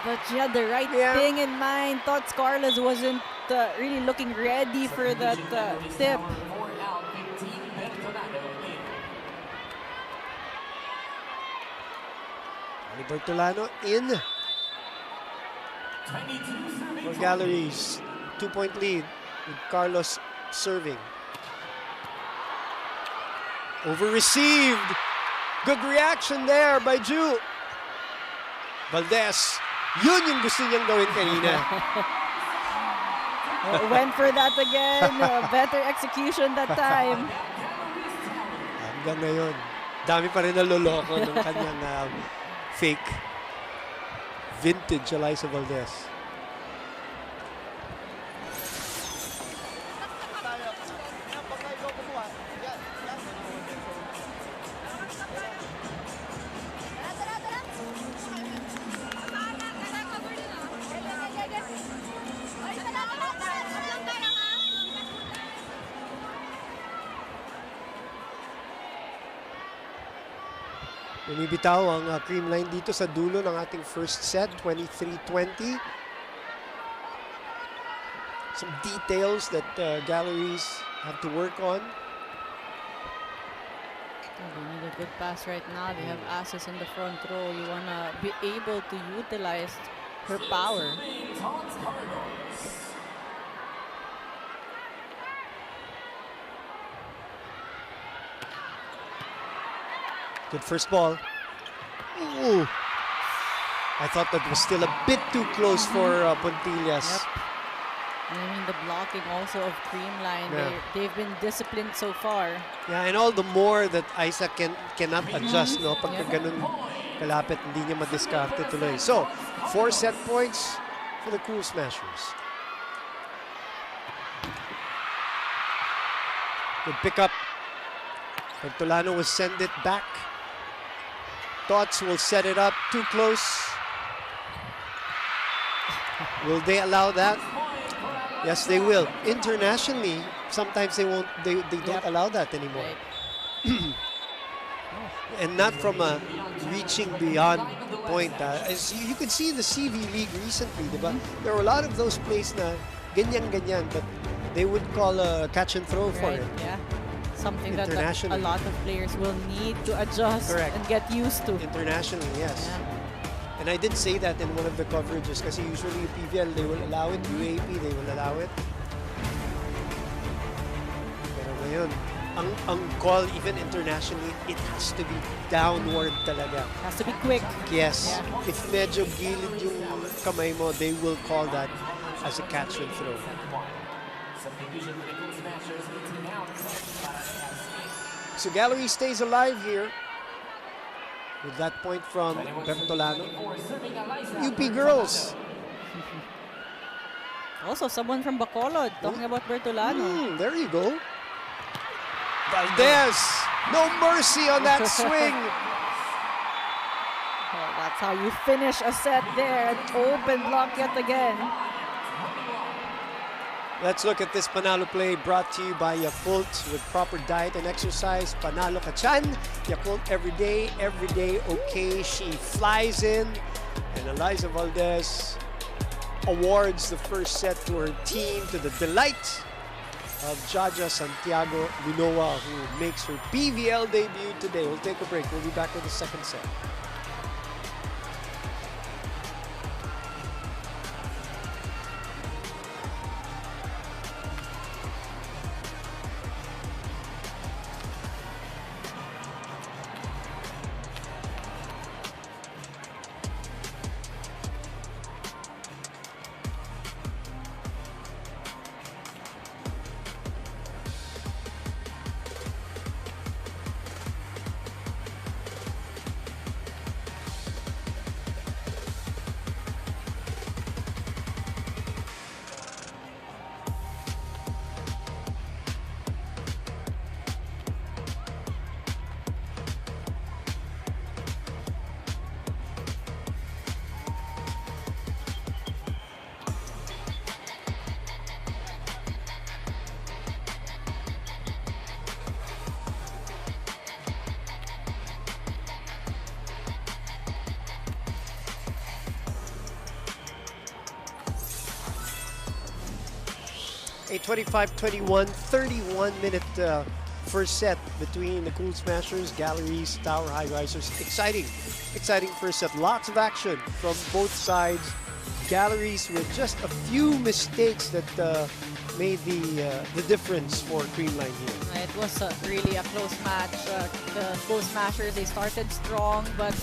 S3: But she had the right thing in mind. Thought Carlos wasn't really looking ready for that tip.
S2: Bertolano in. For Galleries, 2-point lead with Carlos serving. Over-received. Good reaction there by Ju. Valdez, yun yung gusto niyang gawin kanina.
S3: Went for that again. Better execution that time.
S2: Hanggang ngayon, dami pa rin naloloko ng kanyang fake. Vintage Eliza Valdez. Bumibitaw ang Creamline dito sa dulo ng ating first set, 23-20. Some details that Galleries have to work on.
S3: They need a good pass right now. They have asses in the front row. You want to be able to utilize her power.
S2: Good first ball. Ooh. I thought that was still a bit too close for Pontillas.
S3: Yep. And I mean, the blocking also of Creamline.
S2: Yeah.
S3: They've been disciplined so far.
S2: Yeah, and all the more that Isa cannot adjust, no? Pag ganun kalapit, hindi niya madiskarte tuloy. So, 4 set points for the Cool Smashers. Good pickup. Bertolano will send it back. Thoughts will set it up too close. Will they allow that? Yes, they will. Internationally, sometimes they won't. They don't allow that anymore.
S3: Right.
S2: And not from a reaching beyond point. As you could see in the CV League recently, diba? There were a lot of those plays na ganyan-ganyan, but they would call a catch and throw for
S3: Right,
S2: it.
S3: yeah. Something that a lot of players will need to adjust and get used to.
S2: Internationally, yes.
S3: Yeah.
S2: And I did say that in one of the coverages kasi usually PVL, they will allow it. UAP, they will allow it. Pero ngayon, ang call even internationally, it has to be downward talaga.
S3: Has to be quick.
S2: Yes.
S3: Yeah.
S2: If medyo gilid yung kamay mo, they will call that as a catch and throw. So Gallery stays alive here with that point from Bertolano. UP girls.
S3: Also, someone from Bacolod talking about Bertolano.
S2: There you go. Valdez, no mercy on that swing.
S3: Oh, that's how you finish a set there. An open block yet again.
S2: Let's look at this Panalo play brought to you by Yakult. With proper diet and exercise, Panalo ka chan. Yakult every day, okay. She flies in, and Eliza Valdez awards the first set to her team, to the delight of Jaja Santiago Linoa, who makes her PVL debut today. We'll take a break. We'll be back with the second set. A 25-21, 31-minute first set between the Cool Smashers, Galleries, Tower High Risers. Exciting first set. Lots of action from both sides. Galleries with just a few mistakes that made the difference for Creamline here.
S3: It was really a close match. The Coal Smashers, they started strong, but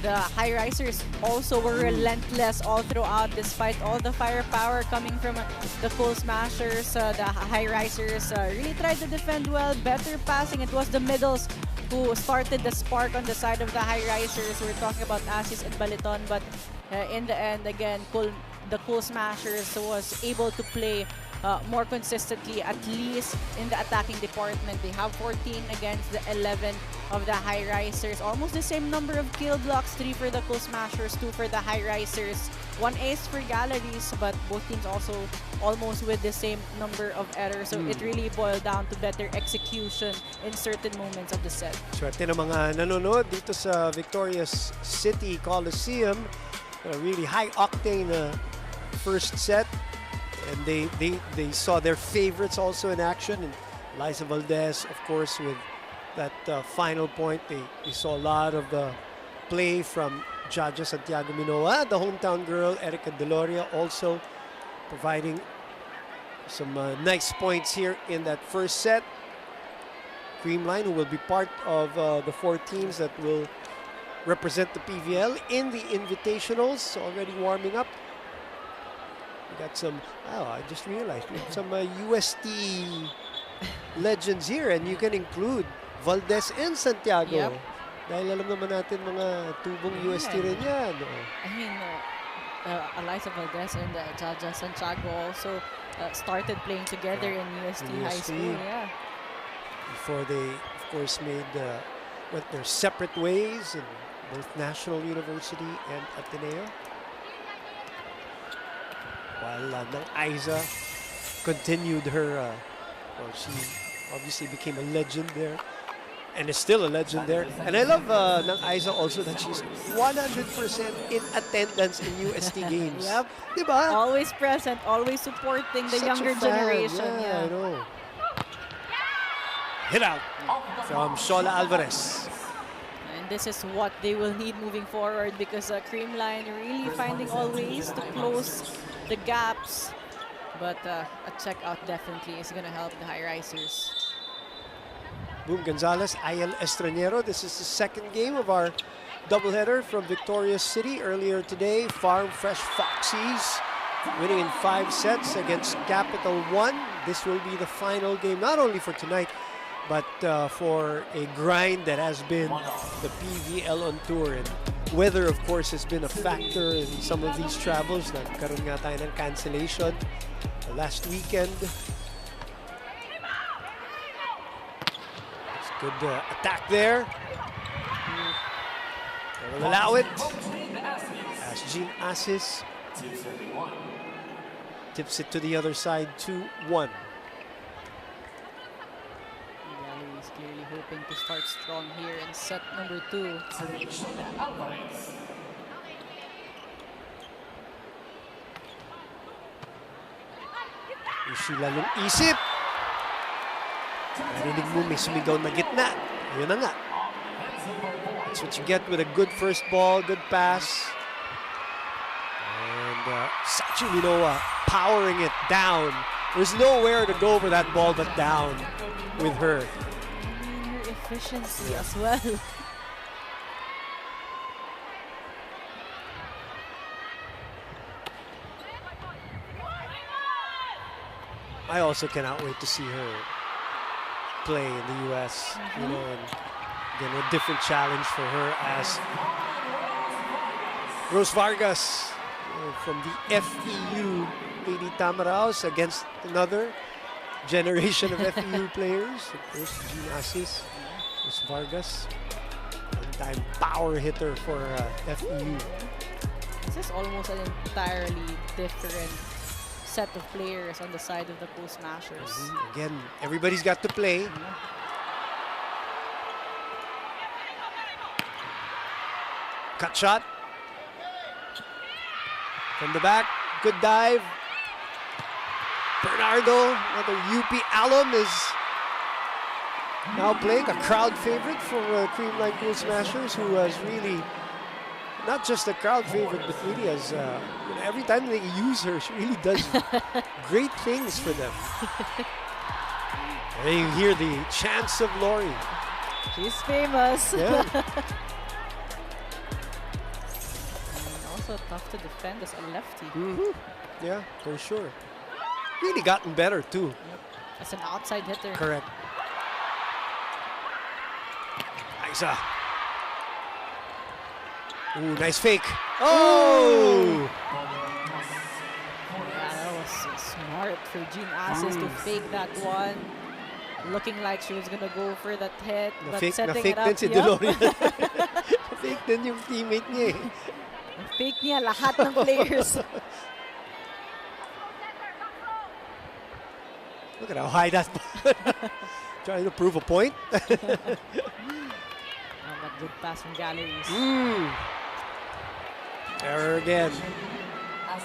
S3: the High Risers also were relentless all throughout, despite all the firepower coming from the Coal Smashers. The High Risers really tried to defend well, better passing. It was the middles who started the spark on the side of the High Risers. We're talking about Asis and Baliton, but in the end, again, the Coal Smashers was able to play more consistently, at least in the attacking department. They have 14 against the 11 of the High Risers. Almost the same number of kill blocks, 3 for the Coal Smashers, 2 for the High Risers. 1 ace for Galleries, but both teams also almost with the same number of errors. So it really boiled down to better execution in certain moments of the set.
S2: Swerte ng mga nanonood dito sa Victoria's City Coliseum. A really high-octane first set. And they saw their favorites also in action. And Liza Valdez, of course, with that final point. They saw a lot of play from Jaja Santiago Minoa, the hometown girl, Erica Deloria, also providing some nice points here in that first set. Creamline, who will be part of the 4 teams that will represent the PVL in the Invitationals, already warming up. We got some, I just realized, we have some UST legends here, and you can include Valdez and Santiago.
S3: Yep.
S2: Dahil alam naman natin mga tubong UST rin yan.
S3: I mean, Eliza Valdez and Jaja Santiago also started playing together in UST High School. Yeah.
S2: Before they, of course, went their separate ways in both National University and Ateneo. While Nang Aiza continued her, she obviously became a legend there and is still a legend there. And I love Nang Aiza also that she's 100% in attendance in UST games.
S3: Yep.
S2: Diba?
S3: Always present, always supporting the
S2: Such a
S3: younger
S2: fan.
S3: generation.
S2: Yeah, I know. Hit out from Shola Alvarez.
S3: And this is what they will need moving forward, because Creamline really finding all ways to close the gaps. But a checkout definitely is going to help the High Risers.
S2: Boom Gonzalez, Ayel Estranero. This is the second game of our doubleheader from Victoria's City. Earlier today, Farm Fresh Foxies winning in 5 sets against Capital One. This will be the final game, not only for tonight, but for a grind that has been the PVL on tour. And weather, of course, has been a factor in some of these travels. Nagkaroon nga tayo ng cancellation last weekend. It's a good attack there. They will allow it as Jean Asis tips it to the other side, 2-1.
S3: Galleries clearly hoping to start strong here in set number 2.
S2: Ishi lalong isip. Narinig mo may sumigaw na gitna. Ayun na nga. That's what you get with a good first ball, good pass. And Sachi Minoa powering it down. There's nowhere to go for that ball but down with her.
S3: I mean, her efficiency as well.
S2: I also cannot wait to see her play in the U.S. You know, and again, a different challenge for her as Rose Vargas from the FEU Lady Tamaraos against another generation of FEU players. Of course, Jean Asis, Rose Vargas, one-time power hitter for FEU.
S3: This is almost an entirely different set of players on the side of the Coal Smashers.
S2: Again, everybody's got to play. Cut shot. From the back, good dive. Bernardo, another UP alum, is now playing a crowd favorite for Creamline Coal Smashers, who has really not just a crowd favorite, but really as every time they use her, she really does great things for them. And you hear the chants of Lori.
S3: She's famous.
S2: Yeah.
S3: And also tough to defend as a lefty.
S2: Yeah, for sure. Really gotten better too.
S3: Yep. As an outside hitter.
S2: Correct. Isa. Ooh, nice fake. Oh!
S3: Yeah, that was smart for Jean Assis to fake that one. Looking like she was gonna go for that hit, but setting
S2: Na-fake
S3: it up.
S2: din si Deloria. Na-fake din yung teammate niya eh.
S3: Fake niya lahat ng players.
S2: Look at how high that trying to prove a point.
S3: But good pass from Galleries.
S2: Error again.
S3: A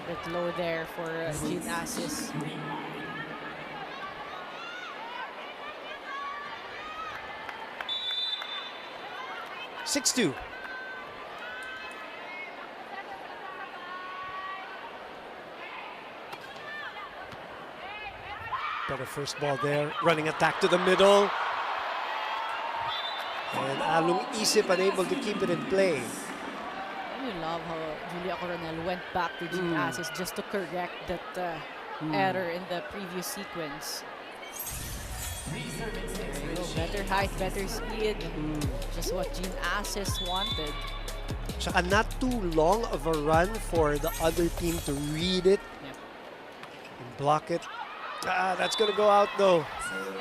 S3: bit low there for Jean Assis.
S2: (6-2). Better first ball there. Running attack to the middle. And Alung Isip unable to keep it in play.
S3: I love how Julia Coronel went back to Jean Assis just to correct that error in the previous sequence. There you go. Better height, better speed. Just what Jean Assis wanted.
S2: Tsaka not too long of a run for the other team to read it and block it. That's going to go out though.
S3: And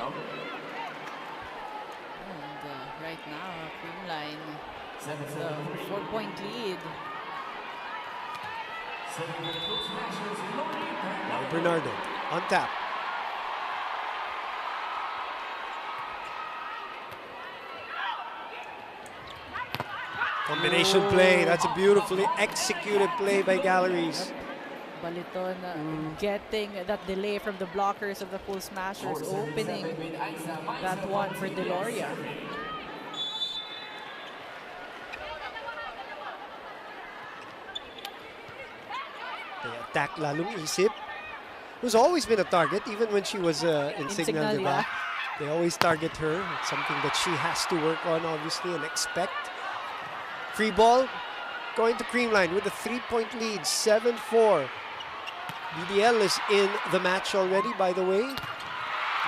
S3: right now, Creamline, the 4-point lead.
S2: Now Bernardo on tap. Combination play. That's a beautifully executed play by Galleries.
S3: Baliton getting that delay from the blockers of the full smashers, opening that one for Deloria.
S2: They attack Lalong Isip, who's always been a target, even when she was in Signal, diba? They always target her. It's something that she has to work on, obviously, and expect. Free ball going to Creamline with a 3-point lead, 7-4. BDL is in the match already, by the way.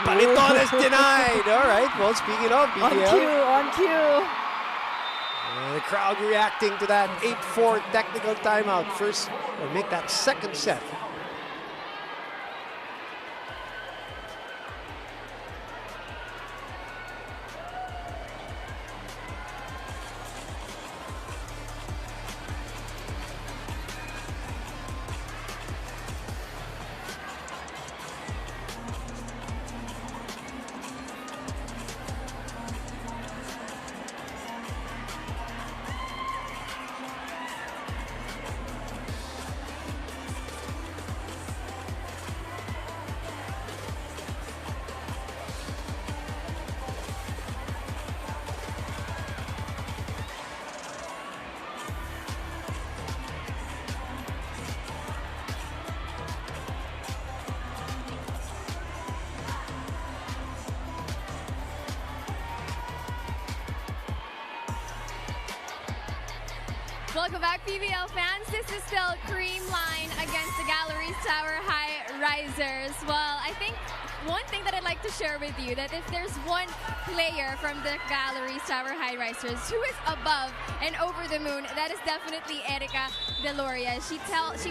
S2: Baliton is denied. All right, well, speaking of BDL.
S3: On cue.
S2: The crowd reacting to that 8-4 technical timeout. First, or make that second set.
S7: Welcome back, PVL fans. This is still Creamline against the Galleries Tower High Risers. Well, I think one thing that I'd like to share with you, that if there's one player from the Galleries Tower High Risers who is above and over the moon, that is definitely Erica Deloria. She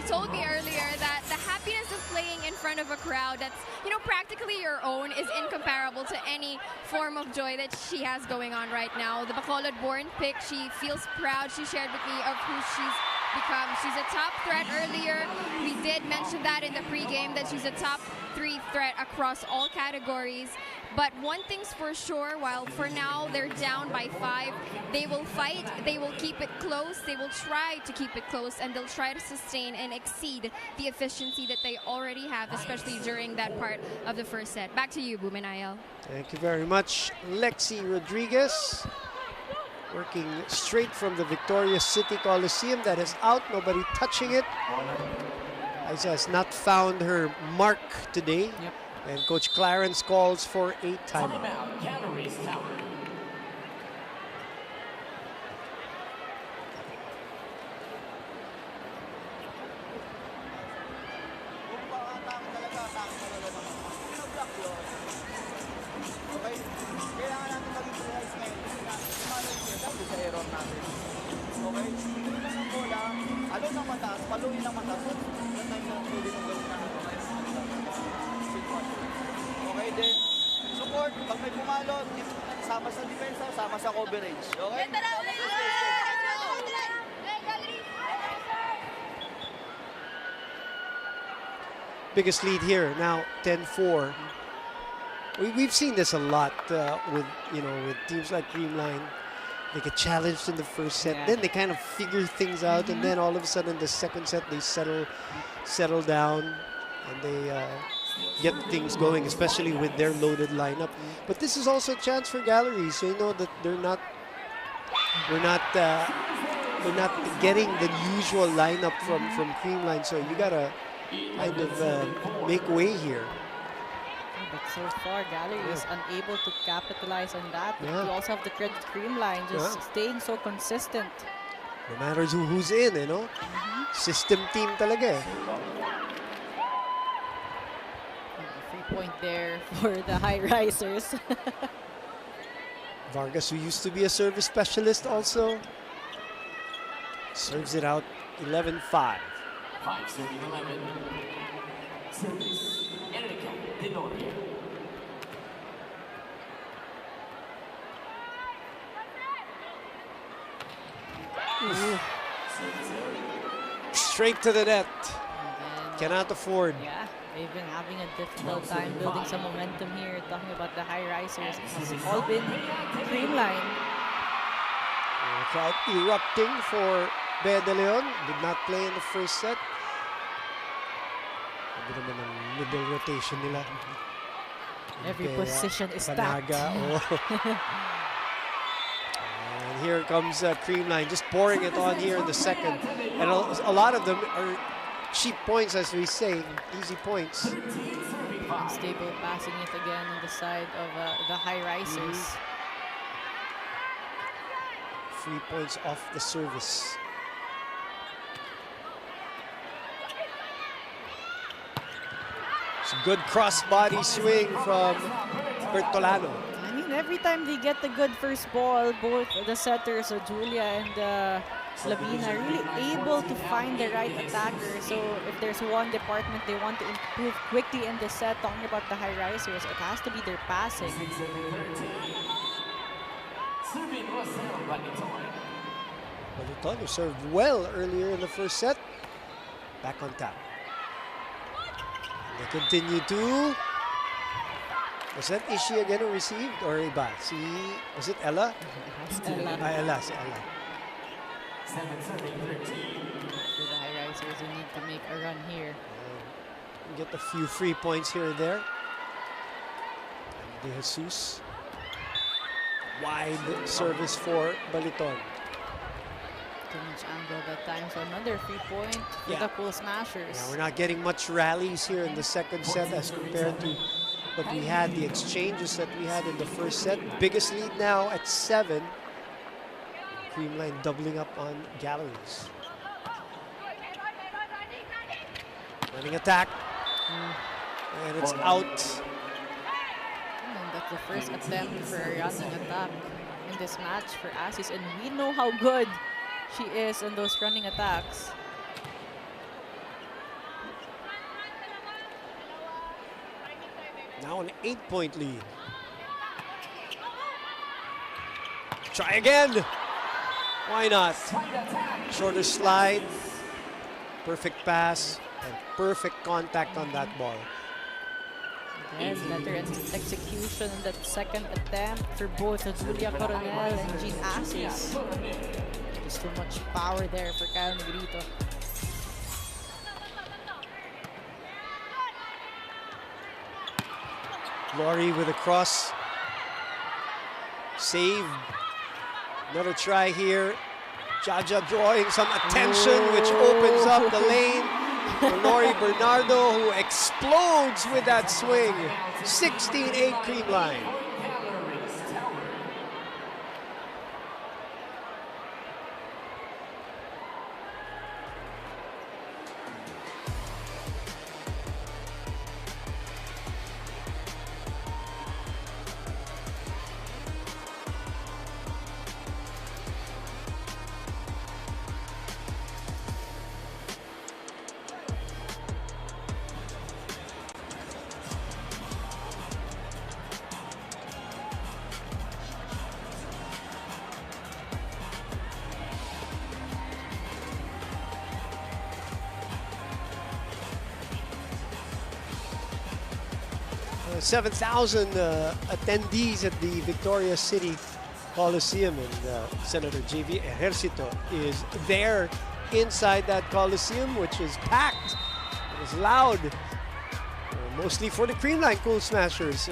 S7: told me earlier that the happiness of playing in front of a crowd that's, you know, practically your own is incomparable to any form of joy that she has going on right now. The Bacolod-born pick, she feels proud. She shared with me of who she's become. She's a top threat earlier. We did mention that in the pregame, that she's a top 3 threat across all categories. But one thing's for sure, while for now they're down by 5, they will fight, they will keep it close, they will try to keep it close, and they'll try to sustain and exceed the efficiency that they already have, especially during that part of the first set. Back to you, Bumenayel.
S2: Thank you very much, Lexi Rodriguez. Working straight from the Victoria's City Coliseum. That is out, nobody touching it. Isa has not found her mark today.
S3: Yep.
S2: And Coach Clarence calls for a timeout.
S9: Galleries Tower.
S10: Okay? Kailangan natin maging precise ngayon. Kumano yung sinasabi sa error natin. Okay? Tingin lang ng bola, alon ng mataas, paluin ng mataas. Yan tayo na pwede mong gawin na sitwasyon. Okay, then support. Pag may pumalot, sama sa depensa, sama sa coverage. Okay?
S2: Biggest lead here now, 10-4. We've seen this a lot with with teams like Creamline. They get challenged in the first set, then they kind of figure things out, and then all of a sudden the second set they settle down, and they get things going, especially with their loaded lineup. But this is also a chance for Galleries. So you know that we're not getting the usual lineup from Creamline. So you gotta kind of make way here.
S3: But so far, Galleries is unable to capitalize on that. But you also have the credit Creamline just staying so consistent.
S2: No matter who's in, you know? System team talaga eh.
S3: 3-point there for the high risers.
S2: Vargas, who used to be a service specialist also, serves it out 11-5.
S9: 5-11. Service. Enrico Denoria.
S2: Straight to the net. Cannot afford.
S3: Yeah, they've been having a difficult time building some momentum here. Talking about the high risers, it's all been Creamline.
S2: Crowd erupting for Bea de Leon. Did not play in the first set. Sabi naman ang middle rotation nila.
S3: Every
S2: Bea,
S3: position is stacked.
S2: Panaga, And here comes Creamline, just pouring it on here in the second. And a lot of them are cheap points, as we say, easy points.
S3: Unstable passing it again on the side of the high risers.
S2: 3 points off the service. It's a good cross-body swing from Bertolano.
S3: I mean, every time they get the good first ball, both the setters, Julia and Lavina, are really able to find the right attacker. So if there's one department they want to improve quickly in the set, talking about the high risers, it has to be their passing.
S2: Balutano served well earlier in the first set. Back on top. They continue to... Was that Ishii again who received? Or iba? Was it Ella?
S3: Ella.
S2: Ella, si Ella.
S3: For the high risers, they need to make a run here.
S2: Get a few free points here and there. De Jesus. Wide service for Baliton.
S3: Too much angle that time, so another 3-point for the Pool Smashers.
S2: Yeah, we're not getting much rallies here in the second set as compared to what we had, the exchanges that we had in the first set. Biggest lead now at 7. Creamline doubling up on Galleries. Running attack. And it's out.
S3: And that's the first attempt for a running attack in this match for Asis. And we know how good she is in those running attacks.
S2: Now an 8-point lead. Try again. Why not? Shorter slide, perfect pass, and perfect contact on that ball.
S3: Again, better execution in that second attempt for both Julia Coronel and Jean Asis. Just too much power there for Kyle Negrito.
S2: Lori with a cross. Save. Another try here. Jaja drawing some attention, which opens up the lane for Lori Bernardo, who explodes with that swing. 16-8 Creamline. Uh, 7,000 attendees at the Victoria City Coliseum, and Senator J.V. Ejercito is there inside that Coliseum, which is packed. It is loud, mostly for the Creamline Cool Smashers.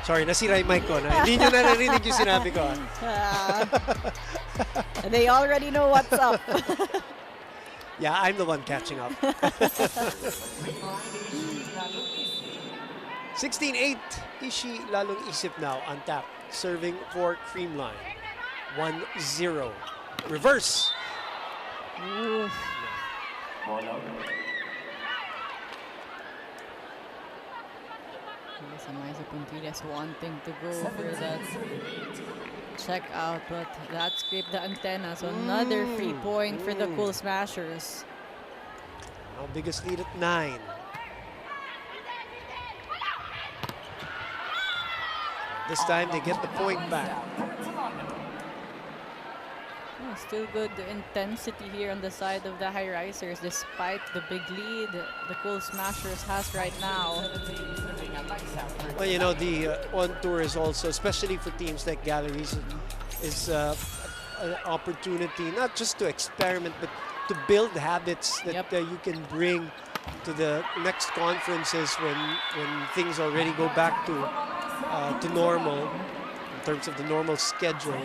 S2: Sorry, nasira yung mic ko. Hindi nyo naririnig yung sinabi ko.
S3: They already know what's up.
S2: Yeah, I'm the one catching up. 16-8. Ishi lalong isip now on tap. Serving for Creamline. 1-0. Reverse.
S3: Samaya Puntillas wanting to go for that check out, but that scraped the antenna. So another free point for the Cool Smashers.
S2: Now biggest lead at 9. This time they get the point back.
S3: Oh, still good intensity here on the side of the High Risers, despite the big lead the Cool Smashers has right now.
S2: Well, you know, the on tour is also, especially for teams like Galleries, is an opportunity not just to experiment, but to build habits that you can bring to the next conferences when things already go back to normal in terms of the normal schedule.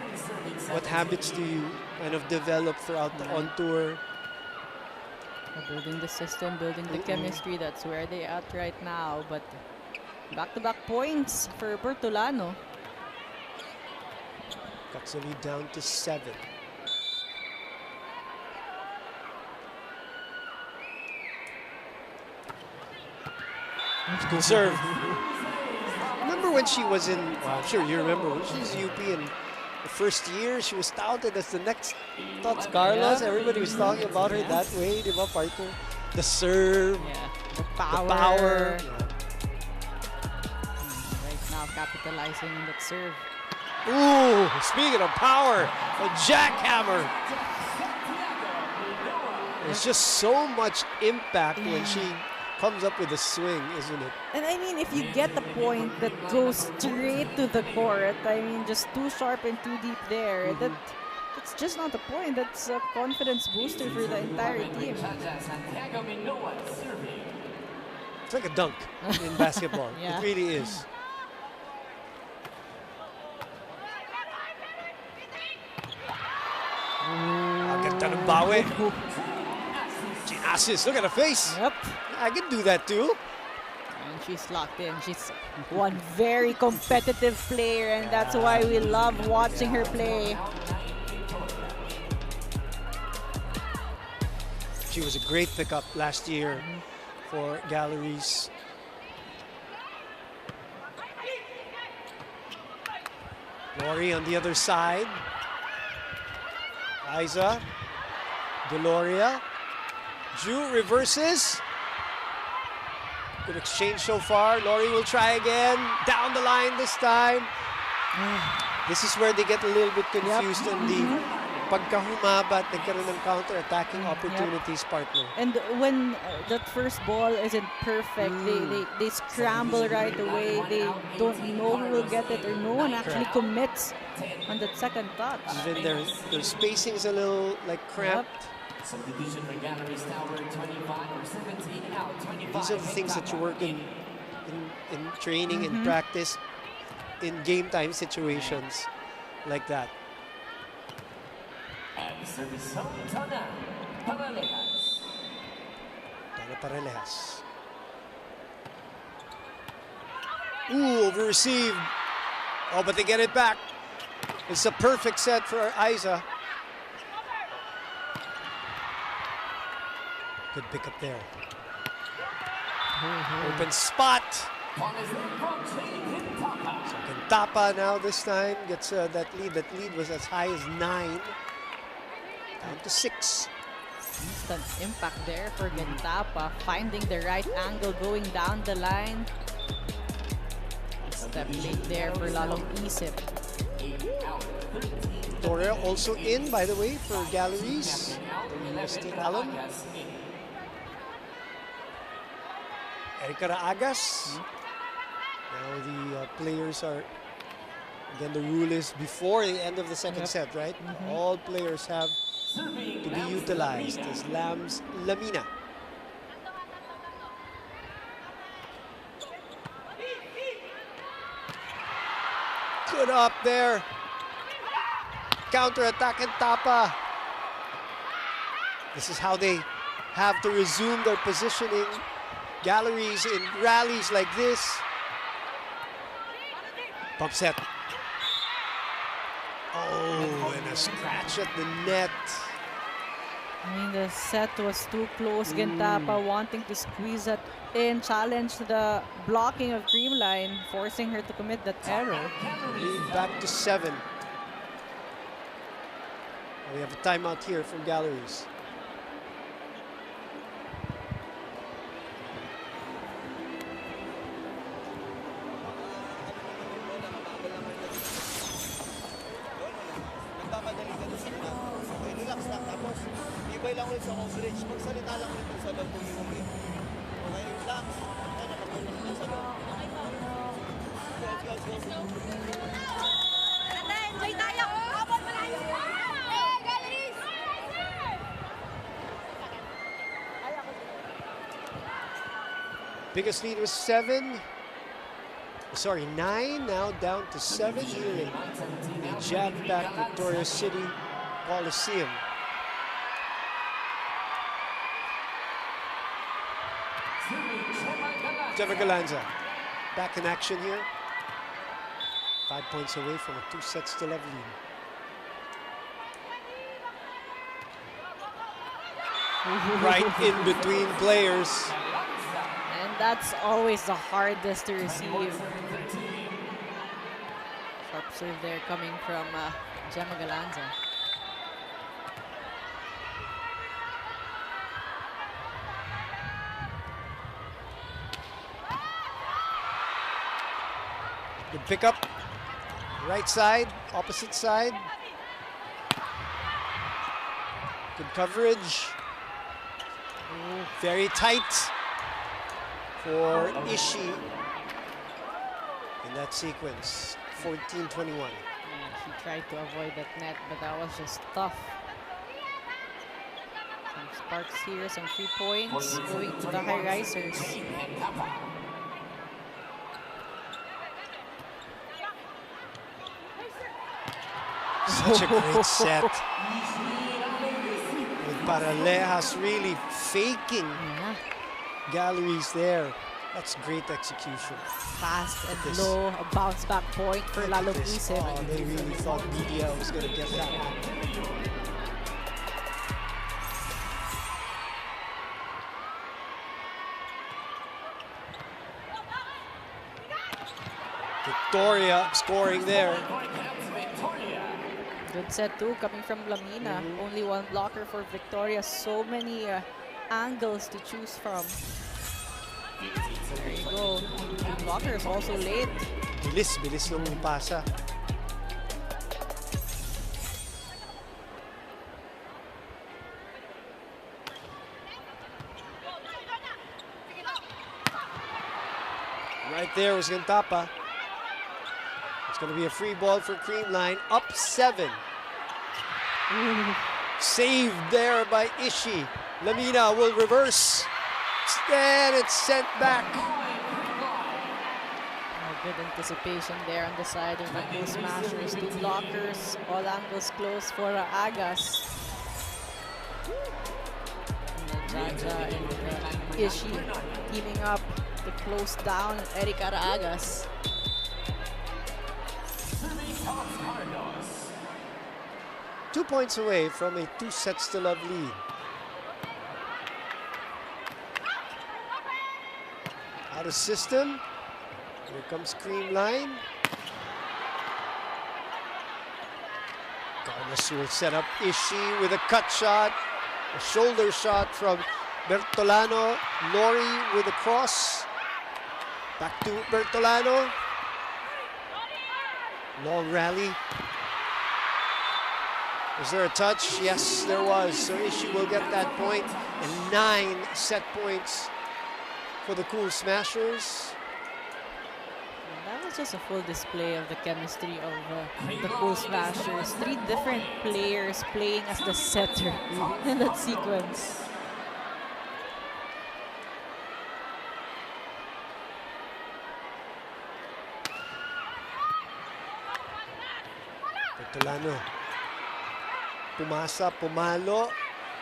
S2: What habits do you kind of develop throughout the on tour?
S3: Building the system, building the chemistry, that's where they at right now. But back-to-back points for Bertolano.
S2: Cuts the lead down to 7. Good serve. Remember when she was in, well, I'm sure you remember, when she was UP in the first year, she was touted as the next Tots Carlos.
S3: Yeah.
S2: Everybody was talking about her that way, di ba, partner? The serve,
S3: the
S2: power.
S3: Right now, capitalizing on that serve.
S2: Ooh, speaking of power, a jackhammer. There's just so much impact when she comes up with a swing, isn't it?
S3: And I mean, if you get the point that goes straight to the court, I mean, just too sharp and too deep there, that's just not a point. That's a confidence booster for the entire team.
S2: It's like a dunk in basketball.
S3: Yeah.
S2: It really is. Ganda ng bawi. Gymnasis, look at her face.
S3: Yep.
S2: I can do that too.
S3: And she's locked in. She's one very competitive player, and that's why we love watching her play.
S2: She was a great pickup last year for Galleries. Lori on the other side. Liza, Deloria. Ju reverses. Good exchange so far. Lori will try again. Down the line this time. This is where they get a little bit confused on the pagkahumabat, nagkaroon ng counter-attacking opportunities, partner.
S3: And when that first ball isn't perfect, they scramble right away. They don't know who will get it, or no one actually commits on that second touch.
S2: Even their spacing is a little like cramped.
S9: Subdivision for Galleries Tower 25 or 17 out 25.
S2: These are the things that you work in in training, in practice, in game time situations like that.
S9: And the service from Tana Paralejas.
S2: Tana Paralejas. Ooh, over received. Oh, but they get it back. It's a perfect set for Isa. Good pick up there. Open spot. So Gintapa now this time gets that lead. That lead was as high as 9. Down to 6.
S3: Instant impact there for Gintapa, finding the right angle, going down the line. Step late there for Lalong Isip.
S2: Victoria also in, by the way, for Galleries. The UST alum. Erika Raagas. Now the players are, again, the rule is before the end of the second set, right? All players have to be utilized as Lams Lamina. Good up there. Counter attack and Tapa. This is how they have to resume their positioning. Galleries in rallies like this. Pump set. Oh, and a scratch at the net.
S3: I mean, the set was too close. Gintapa wanting to squeeze it in, challenge the blocking of Creamline, forcing her to commit that error.
S2: Lead back to 7. We have a timeout here from Galleries.
S10: Nagmamadali ka doon sa ginagawa. Okay, relax lang. Tapos, ibay lang ulit sa coverage. Magsalita lang ulit sa loob ng iyong game. Okay, relax. Ano, nakatulong lang sa loob. Let's go.
S1: Enjoy tayo! Abot malayo! Hey, Galleries!
S2: Biggest lead was 7. Sorry, 9. Now down to 7 here in the jam-packed Victoria City Coliseum. Gemma Galanza back in action here. 5 points away from a 2 sets to 11 lead. Right in between players.
S3: And that's always the hardest to receive. Sharp serve there coming from Gemma Galanza.
S2: Good pickup. Right side, opposite side. Good coverage. Very tight for Ishii in that sequence. 14-21.
S3: She tried to avoid that net, but that was just tough. Some sparks here, some 3 points going to the high risers.
S2: Such a great set. With Paralejas really faking Galleries there. That's great execution.
S3: Fast and low, a bounce back point for Lalong Isip.
S2: Oh, they really thought BDL was going to get that one. Victoria scoring there.
S3: Good set too, coming from Lamina. Only one blocker for Victoria. So many angles to choose from. There you go. The blocker is also late.
S2: Bilis nung pasa. Right there was Gintapa. It's going to be a free ball for Creamline. Up 7. Saved there by Ishii. Lamina will reverse. And it's sent back.
S3: Good anticipation there on the side of the Cool Smashers. Two blockers, all angles close for Agas. And Jaja and Ishi teaming up to close down Erika Agas.
S2: 2 points away from a 2 sets to love lead. Out of system. Here comes CREAMLINE. Carlos will set up Ishi with a cut shot. A shoulder shot from Bertolano. Lori with a cross. Back to Bertolano. Long rally. Was there a touch? Yes, there was. So Ishi will get that point. And 9 set points for the Cool Smashers.
S3: And that was just a full display of the chemistry of the Cool Smashers. 3 different players playing as the setter in that sequence.
S2: Bertolano. Pumasa, pumalo.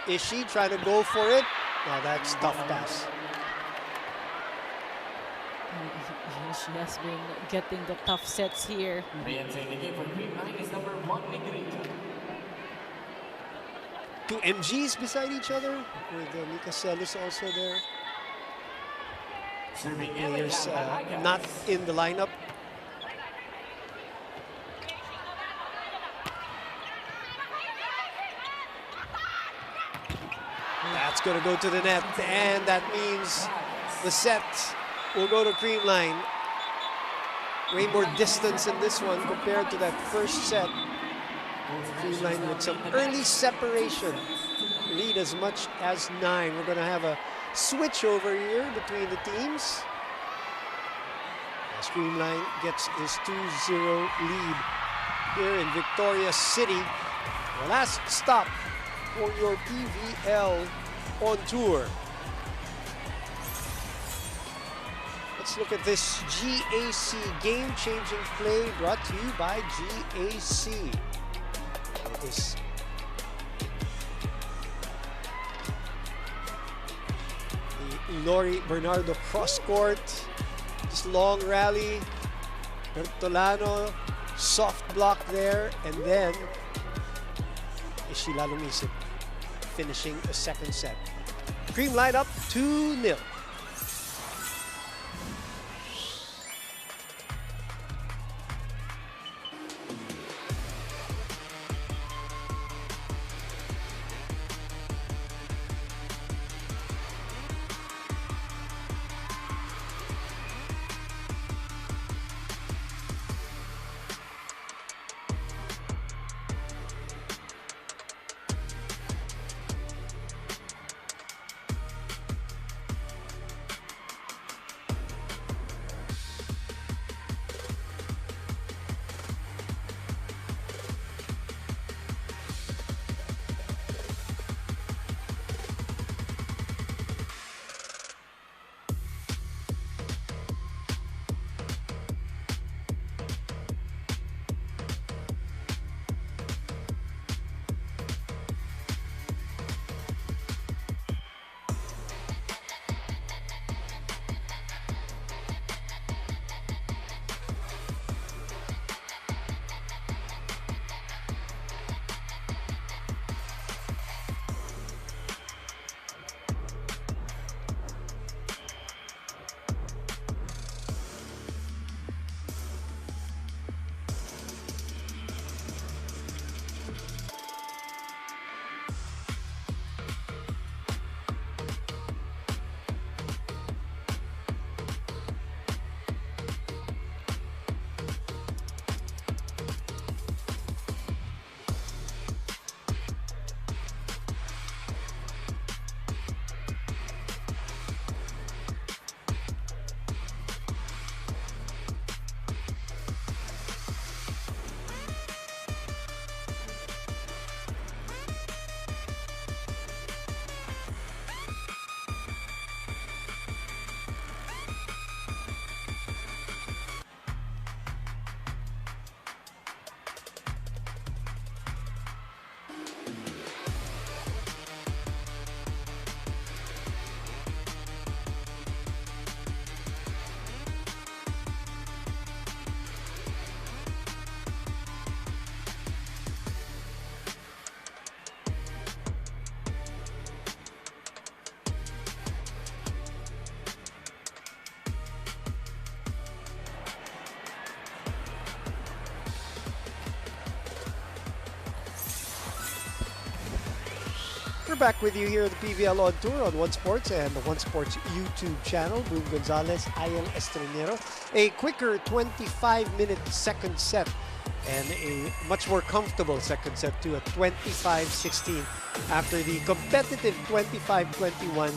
S2: Ishi trying to go for it. Now that's tough pass.
S3: She has been getting the tough sets here.
S9: Re-entering the game for CREAMLINE is number 1, Miguelito.
S2: 2 MGs beside each other, with Mika Celis also there.
S9: Serving
S2: Players
S9: Agas.
S2: not in the lineup. That's going to go to the net, and that means the set will go to CREAMLINE. Way more distance in this one compared to that first set. CREAMLINE with some early separation. Lead as much as 9. We're going to have a switch over here between the teams. As CREAMLINE gets his 2-0 lead here in Victoria City. The last stop for your PVL on tour. Let's look at this GAC game-changing play brought to you by GAC. It is the Lori Bernardo cross-court. This long rally. Bertolano, soft block there, and then Ishi Lalumisip finishing a second set. CREAMLINE up 2-0. back with you here at the PVL On Tour on One Sports and the One Sports YouTube channel. Boom Gonzalez, Ayel Estranero. A quicker 25-minute second set and a much more comfortable second set to a 25-16 after the competitive 25-21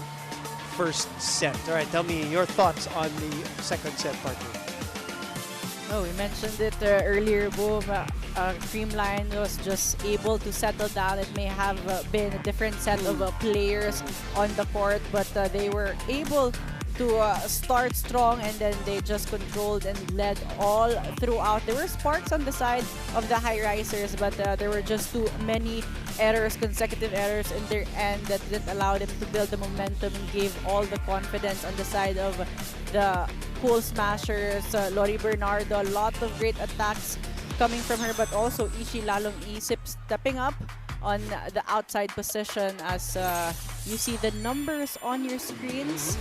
S2: first set. All right, tell me your thoughts on the second set, partner.
S3: Oh, we mentioned it earlier, Boom. CREAMLINE was just able to settle down. It may have been a different set of players on the court, but they were able to start strong, and then they just controlled and led all throughout. There were sparks on the side of the high risers, but there were just too many errors, consecutive errors in their end that didn't allow them to build the momentum and gave all the confidence on the side of the Cool Smashers. Lori Bernardo, a lot of great attacks coming from her, but also Ishi Lalong Isip stepping up on the outside position as you see the numbers on your screens.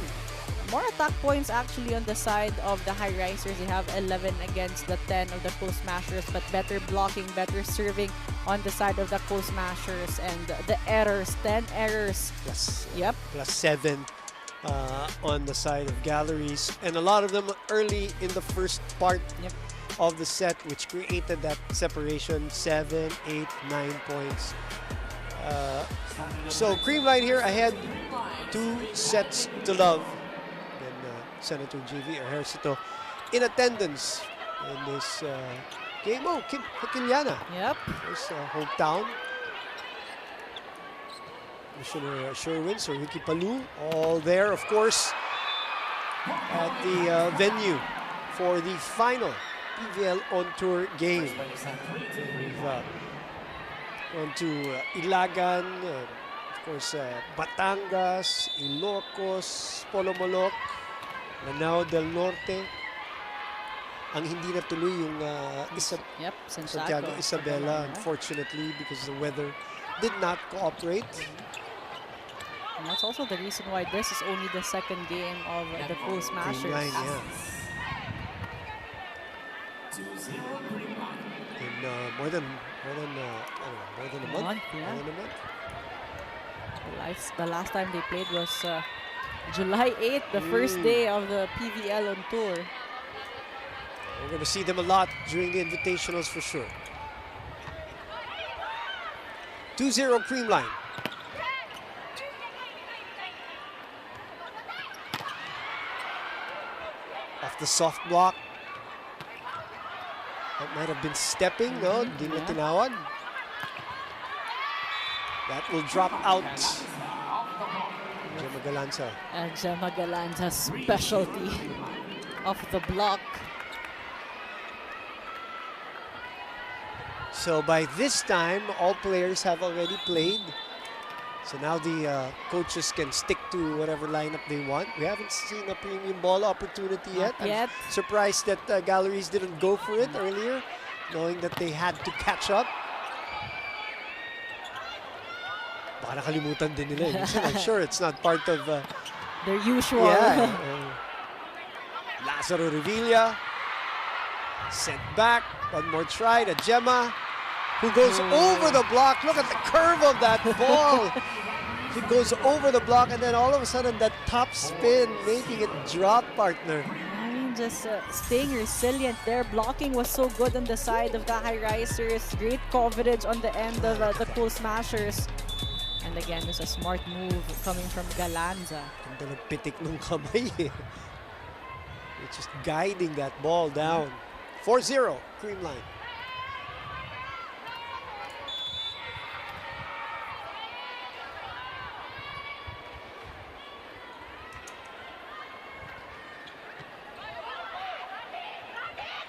S3: More attack points actually on the side of the high risers. They have 11 against the 10 of the Cool Smashers, but better blocking, better serving on the side of the Cool Smashers. And the errors, 10 errors.
S2: Plus,
S3: yep.
S2: Plus 7 on the side of Galleries. And a lot of them early in the first part of the set, which created that separation, 7, 8, 9 points. So CREAMLINE here ahead, 2 sets to love. Senator JV Ejercito in attendance in this game. Oh, Kiliana.
S3: Yep.
S2: His hometown. Commissioner Sherwin, Sir Ricky Palou, all there, of course, at the venue for the final PVL On Tour game. We've gone to Ilagan, of course, Batangas, Ilocos, Polomolok, Lanao del Norte. Ang hindi natuloy yung Santiago Isabela, unfortunately, because the weather did not cooperate.
S3: And that's also the reason why this is only the second game of the Cool Smashers.
S2: CREAMLINE, in more than a month.
S3: More than a month. The last time they played was July 8th, the first day of the PVL On Tour.
S2: We're going to see them a lot during the invitationals for sure. 2-0 CREAMLINE. Off the soft block. That might have been stepping, no? Di na tinawag. That will drop out. Gemma Galanza.
S3: And Gemma Galanza's specialty of the block.
S2: So by this time, all players have already played. So now the coaches can stick to whatever lineup they want. We haven't seen a premium ball opportunity yet.
S3: I'm
S2: surprised that Galleries didn't go for it earlier, knowing that they had to catch up. Baka nakalimutan din nila. I'm sure it's not part of
S3: their usual.
S2: Yeah. Lazaro Revilla sent back. One more try to Gemma, who goes over the block. Look at the curve of that ball. He goes over the block, and then all of a sudden that top spin, making it drop, partner.
S3: I mean, just staying resilient there. Blocking was so good on the side of the high risers. Great coverage on the end of the Cool Smashers. And again, it's a smart move coming from Galanza.
S2: Ganda ng pitik ng kamay. It's just guiding that ball down. 4-0, CREAMLINE.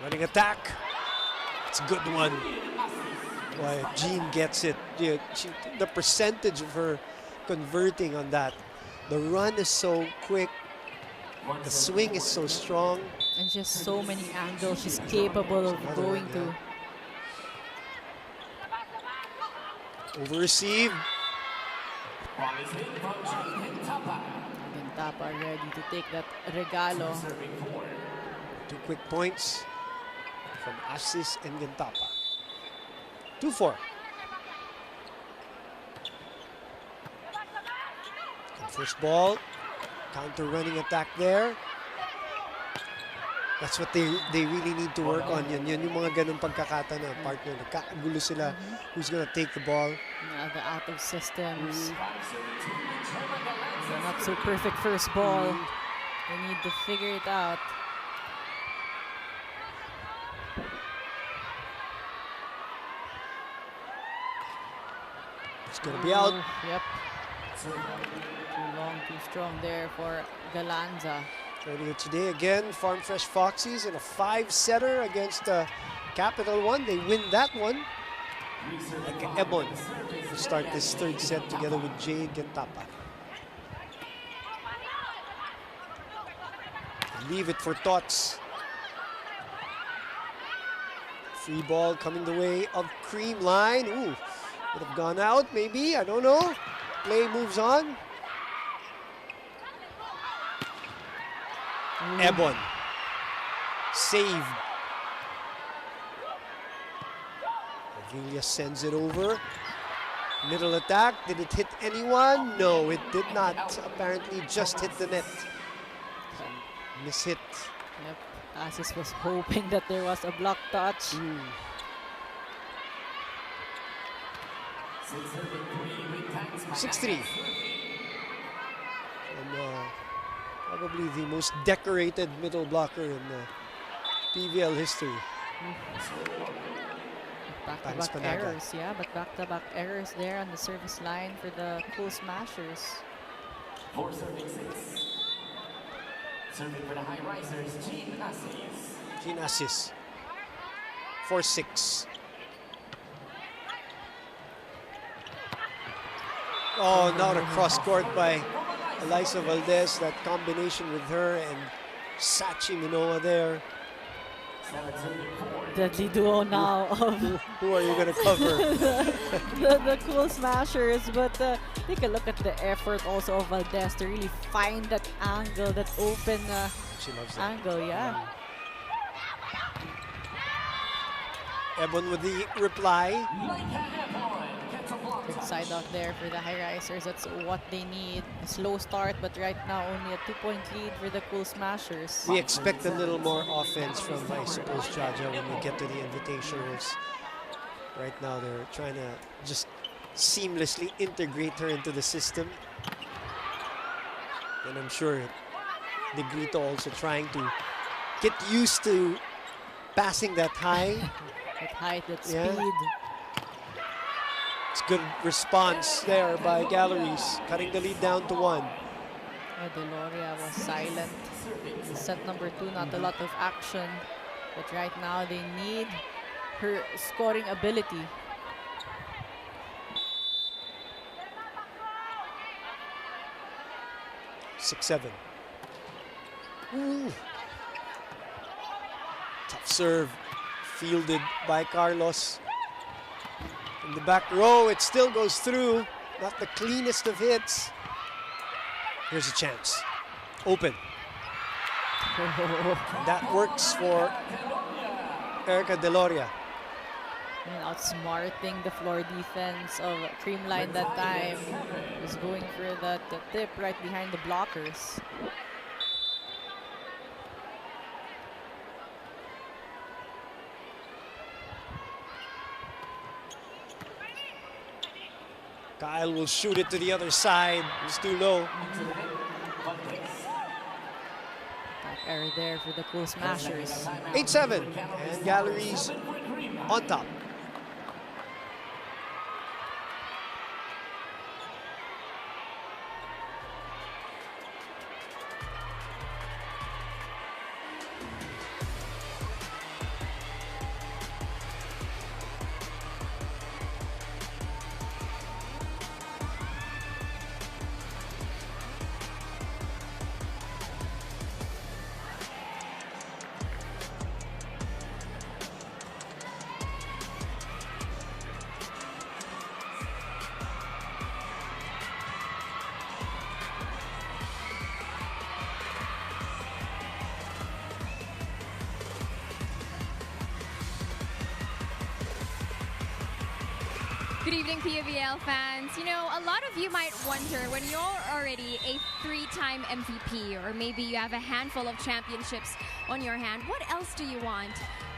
S2: Running attack. It's a good one. Why Jean gets it. Yeah, the percentage of her converting on that. The run is so quick. The swing is so strong.
S3: And just so many angles she's capable of going to.
S2: Over receive.
S3: Gintapa ready to take that regalo.
S2: 2 quick points from Asis and Gintapa. 2-4. First ball, counter running attack there. That's what they really need to work on. Yun yung mga ganung pagkakata na partner. Nagkakagulo sila. Who's gonna take the ball?
S3: The out of systems. Not so perfect first ball. They need to figure it out.
S2: It's gonna be out.
S3: Yep. Too long, too strong there for Galanza.
S2: Earlier today, again, Farm Fresh Foxies in a 5-setter against Capital One. They win that one. Like Ebon to start this third set together with Jade Gantapa. Leave it for Tots. Free ball coming the way of Creamline. Ooh, would have gone out maybe, I don't know. Play moves on. Ebon. Saved. Avila sends it over. Middle attack. Did it hit anyone? No, it did not. Apparently just hit the net. Mishit.
S3: Yep. Asis was hoping that there was a block touch.
S2: 6-3. And probably the most decorated middle blocker in PVL history.
S3: Back-to-back errors, yeah, but back-to-back errors there on the service line for the Cool Smashers.
S9: 4 serving 6. Serving for the high risers, Gene
S2: Assis. 4-6. Oh, now the cross court by Elisa Valdez. That combination with her and Sachi Minoa there.
S3: Deadly duo now of
S2: who are you going to cover?
S3: the Cool Smashers, but take a look at the effort also of Valdez to really find that angle, that open
S2: She loves that.
S3: angle, yeah.
S2: Ebon with the reply.
S3: Good side out there for the high risers. That's what they need. A slow start, but right now only a 2-point lead for the Cool Smashers.
S2: We expect a little more offense from, I suppose, Jaja, when we get to the invitationals. Right now, they're trying to just seamlessly integrate her into the system. And I'm sure Negrito also trying to get used to passing that high.
S3: That height, that
S2: Yeah.
S3: speed.
S2: It's good response there by Galleries, cutting the lead down to 1.
S3: Deloria was silent. Set number 2, not a lot of action. But right now, they need her scoring ability.
S2: 6-7. Ooh. Tough serve, fielded by Carlos. In the back row, it still goes through. Not the cleanest of hits. Here's a chance. Open. That works for Erica Deloria.
S3: And outsmarting the floor defense of Creamline that time. Was going for the tip right behind the blockers.
S2: Kyle will shoot it to the other side. It's too low.
S3: Back error there for the Cool Smashers.
S2: 8-7. And Galleries on top.
S7: Good evening, PVL fans. You know, a lot of you might wonder when you're already a 3-time MVP, or maybe you have a handful of championships on your hand, what else do you want?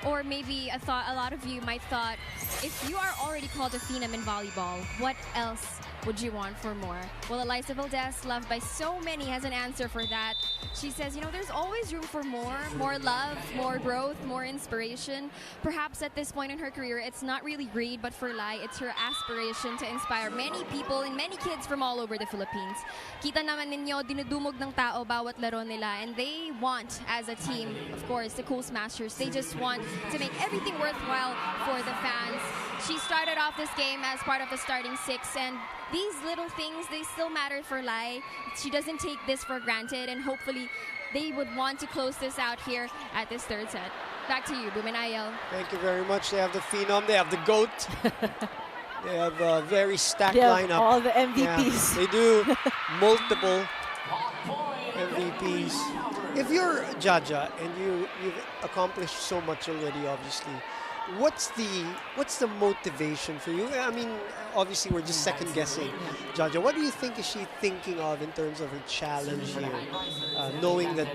S7: Or maybe a lot of you might thought, if you are already called a phenom in volleyball, what else would you want for more? Well, Eliza Valdez, loved by so many, has an answer for that. She says, you know, there's always room for more love, more growth, more inspiration. Perhaps at this point in her career, it's not really greed, but for Lai, it's her aspiration to inspire many people and many kids from all over the Philippines. Kita naman ninyo, dinudumog ng tao bawat laro nila, and they want, as a team, of course, the Cool Smashers, they just want to make everything worthwhile for the fans. She started off this game as part of the starting 6, and these little things, they still matter for Lai. She doesn't take this for granted, and hopefully they would want to close this out here at this third set. Back to you, Buminayel.
S2: Thank you very much. They have the phenom, they have the GOAT. They have a very stacked
S3: They have
S2: lineup.
S3: all the MVPs.
S2: Yeah, they do. Multiple MVPs. If you're Jaja and you've accomplished so much already, obviously, what's the motivation for you? I mean, obviously we're just second guessing Jaja. What do you think is she thinking of in terms of her challenge here, knowing that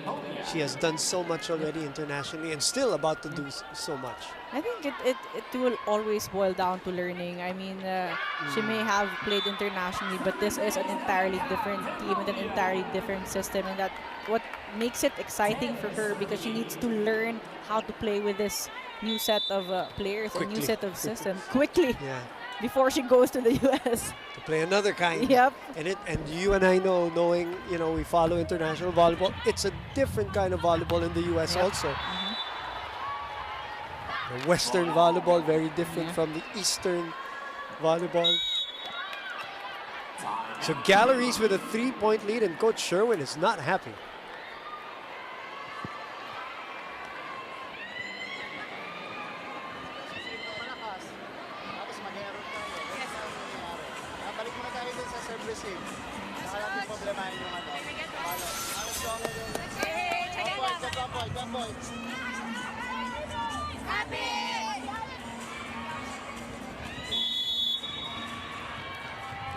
S2: she has done so much already internationally and still about to do so much?
S3: I think it will always boil down to learning. I mean, she may have played internationally, but this is an entirely different team with an entirely different system, and that what makes it exciting for her, because she needs to learn how to play with this new set of players, a new set of systems quickly before she goes to the US.
S2: To play another kind.
S3: Yep.
S2: And you and I know, knowing, you know, we follow international volleyball, it's a different kind of volleyball in the US also. The Western volleyball, very different from the Eastern volleyball. So Galleries with a 3-point lead, and Coach Sherwin is not happy.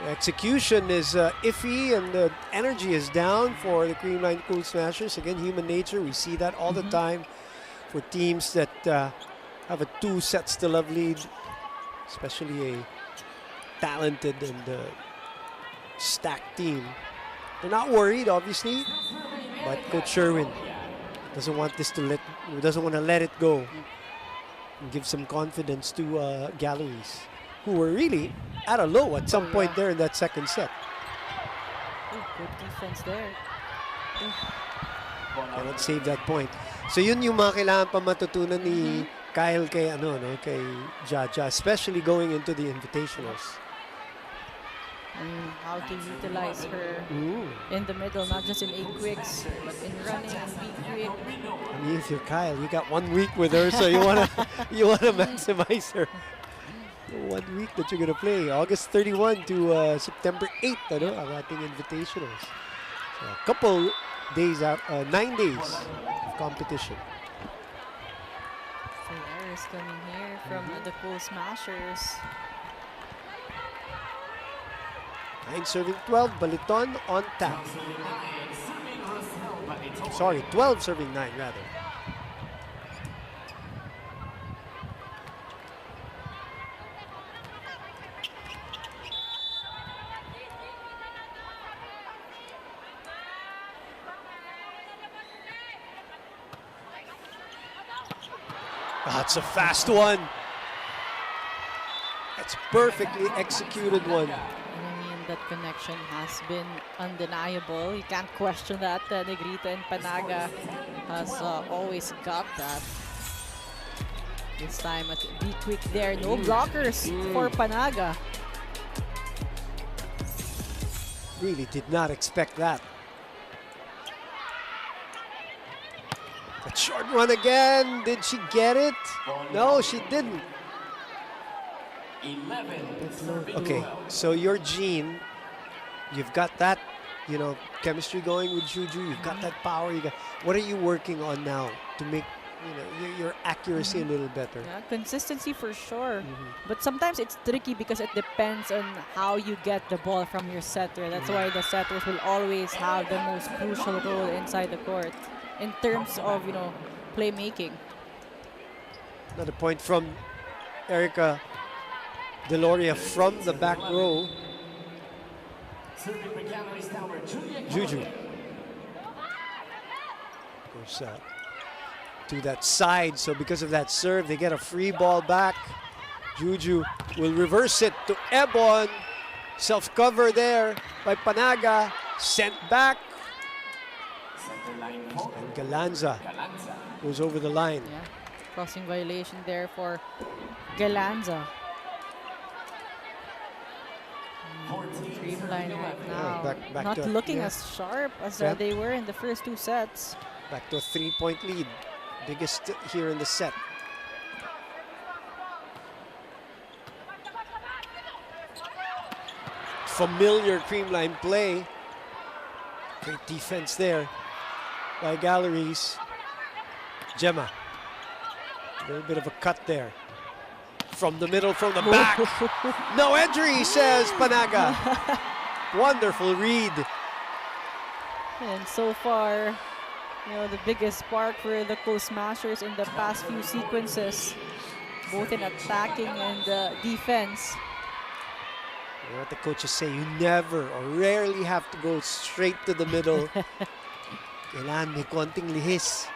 S2: Execution is iffy, and the energy is down for the CREAMLINE Cool Smashers. Again, human nature, we see that all the time for teams that have a 2-set-to-love lead, especially a talented and stacked team. They're not worried, obviously, but Coach Sherwin doesn't want to let it go and give some confidence to Galleries, who were really at a low at some point there in that second set.
S3: Good defense there.
S2: Cannot save that point. So yun yung mga kailangan pa matutunan ni Kyle kay Jaja, especially going into the invitationals.
S3: And how to utilize her in the middle, not just in A quicks, but in running and B quick.
S2: I mean, if you're Kyle, you got 1 week with her, so you wanna maximize her. 1 week that you're gonna play, August 31 to September 8, ang ating invitationals. So a couple days out, 9 days of competition.
S3: So errors coming here from the Cool Smashers.
S2: 9 serving 12, Baliton on tap. Sorry, 12 serving 9 rather. That's a fast one. That's perfectly executed one.
S3: That connection has been undeniable. You can't question that. Negrita and Panaga has always got that. This time at B quick there, no blockers for Panaga.
S2: Really did not expect that. That short one again. Did she get it? No, she didn't. Okay, so your Jean, you've got that, you know, chemistry going with Juju. You've got that power. What are you working on now to make your accuracy a little better.
S3: Yeah, consistency for sure. But sometimes it's tricky because it depends on how you get the ball from your setter. That's why the setters will always have the most crucial role inside the court in terms of, playmaking.
S2: Another point from Erica Deloria from the back row. Juju. Goes to that side, so because of that serve, they get a free ball back. Juju will reverse it to Ebon. Self-cover there by Panaga. Sent back. And Galanza goes over the line.
S3: Yeah, crossing violation there for Galanza. Creamline right now,
S2: back
S3: not
S2: to-
S3: looking
S2: yeah.
S3: as sharp as
S2: Yeah.
S3: they were in the first two sets.
S2: Back to a 3-point lead. Biggest here in the set. Familiar Creamline play. Great defense there by Galleries. Gemma. A little bit of a cut there. From the middle, from the back. No entry, says Panaga. Wonderful read.
S3: And so far, the biggest spark for the Cool Smashers in the past few sequences, both in attacking and defense.
S2: You know what the coaches say, you never or rarely have to go straight to the middle. Kailangan may konting lihis.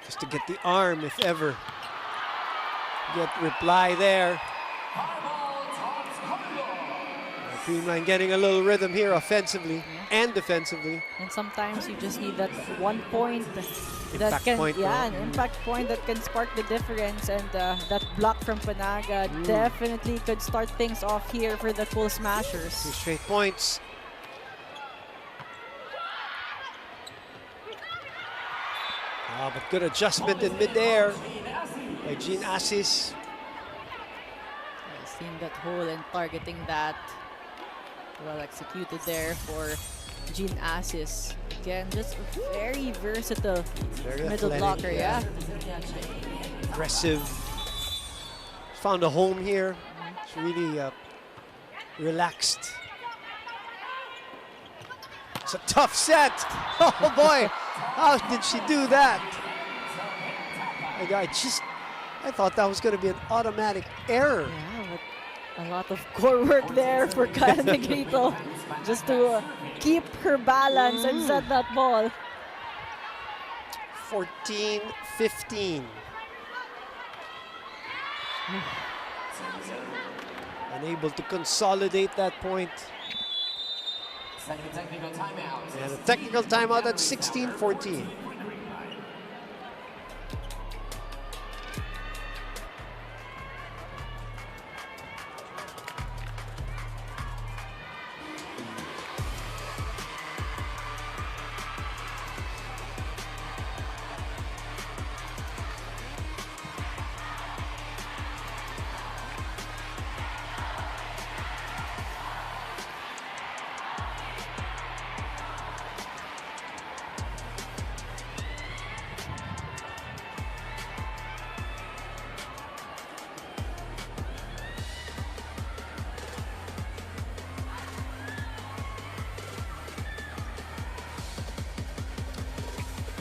S2: Just to get the arm, if ever. Get reply there. Creamline getting a little rhythm here offensively and defensively.
S3: And sometimes you just need that 1 point that
S2: Impact
S3: can,
S2: point,
S3: an impact point that can spark the difference. And that block from Panaga definitely could start things off here for the Cool Smashers.
S2: 2 straight points. But good adjustment in midair by Jean Assis.
S3: Seeing that hole and targeting that. Well executed there for Jean Assis. Again, just very versatile
S2: Very
S3: middle
S2: athletic,
S3: blocker, yeah.
S2: Aggressive. Found a home here. It's really relaxed. It's a tough set. Oh boy, how did she do that? I thought that was going to be an automatic error.
S3: Yeah, but a lot of core work there for Kyle Negrito just to keep her balance and set that ball.
S2: 14-15. Unable to consolidate that point.
S9: Second technical timeout.
S2: And a technical timeout at 16-14.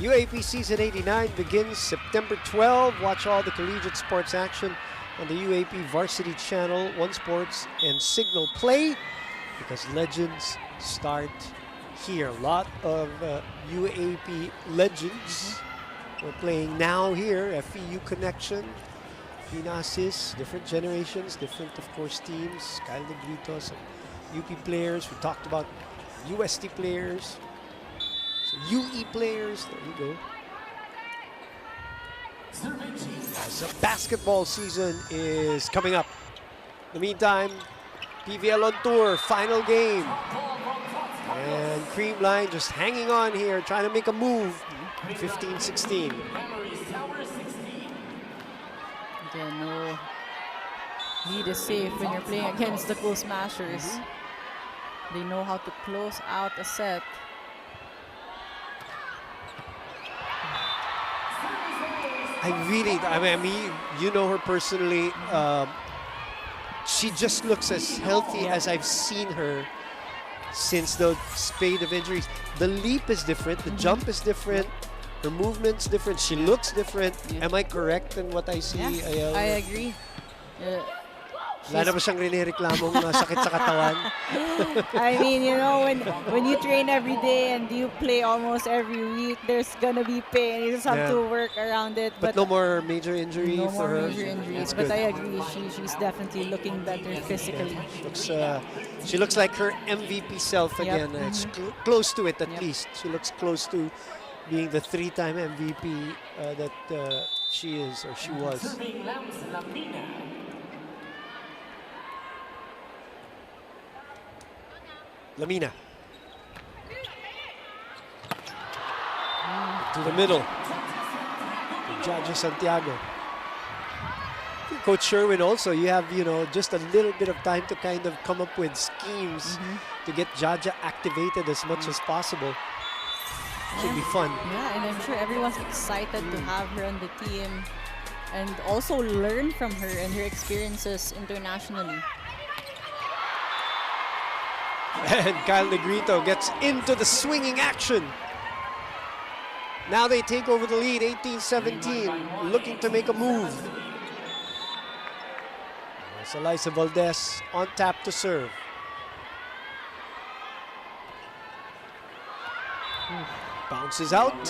S2: UAP Season 89 begins September 12. Watch all the collegiate sports action on the UAP Varsity Channel, One Sports, and Signal Play, because legends start here. A lot of UAP legends we're playing now here. FEU Connection, Pinasis, different generations, different, of course, teams. Kyle Negrito, some UP players. We talked about UST players. UE players, there you go. So basketball season is coming up. In the meantime, PVL on tour, final game. And Creamline just hanging on here, trying to make a move. 15-16.
S3: Again, no lead is safe when you're playing against the Cool Smashers. They know how to close out a set.
S2: I mean, you know her personally. She just looks as healthy as I've seen her since the spate of injuries. The leap is different. The jump is different. Her movement's different. She looks different. Am I correct in what I see?
S3: Yeah, I agree.
S2: Wala na ba siyang rinireklamong sakit sa katawan?
S3: I mean, you know, when you train every day and you play almost every week, there's gonna be pain. You just have to work around it.
S2: But no more major injury
S3: no
S2: for
S3: more
S2: her.
S3: major injuries.
S2: That's
S3: But
S2: good.
S3: I agree, she's definitely looking better physically.
S2: She looks like her MVP self again. It's close to it at least. She looks close to being the 3-time MVP that she is or she was. Lamina. To the middle. Judge Santiago. Coach Sherwin also, you have, you know, just a little bit of time to kind of come up with schemes to get Jaja activated as much as possible. Should be fun.
S3: Yeah, and I'm sure everyone's excited to have her on the team and also learn from her and her experiences internationally.
S2: And Kyle Negrito gets into the swinging action. Now they take over the lead, 18-17, looking to make a move. There's Eliza Valdez on tap to serve. Bounces out.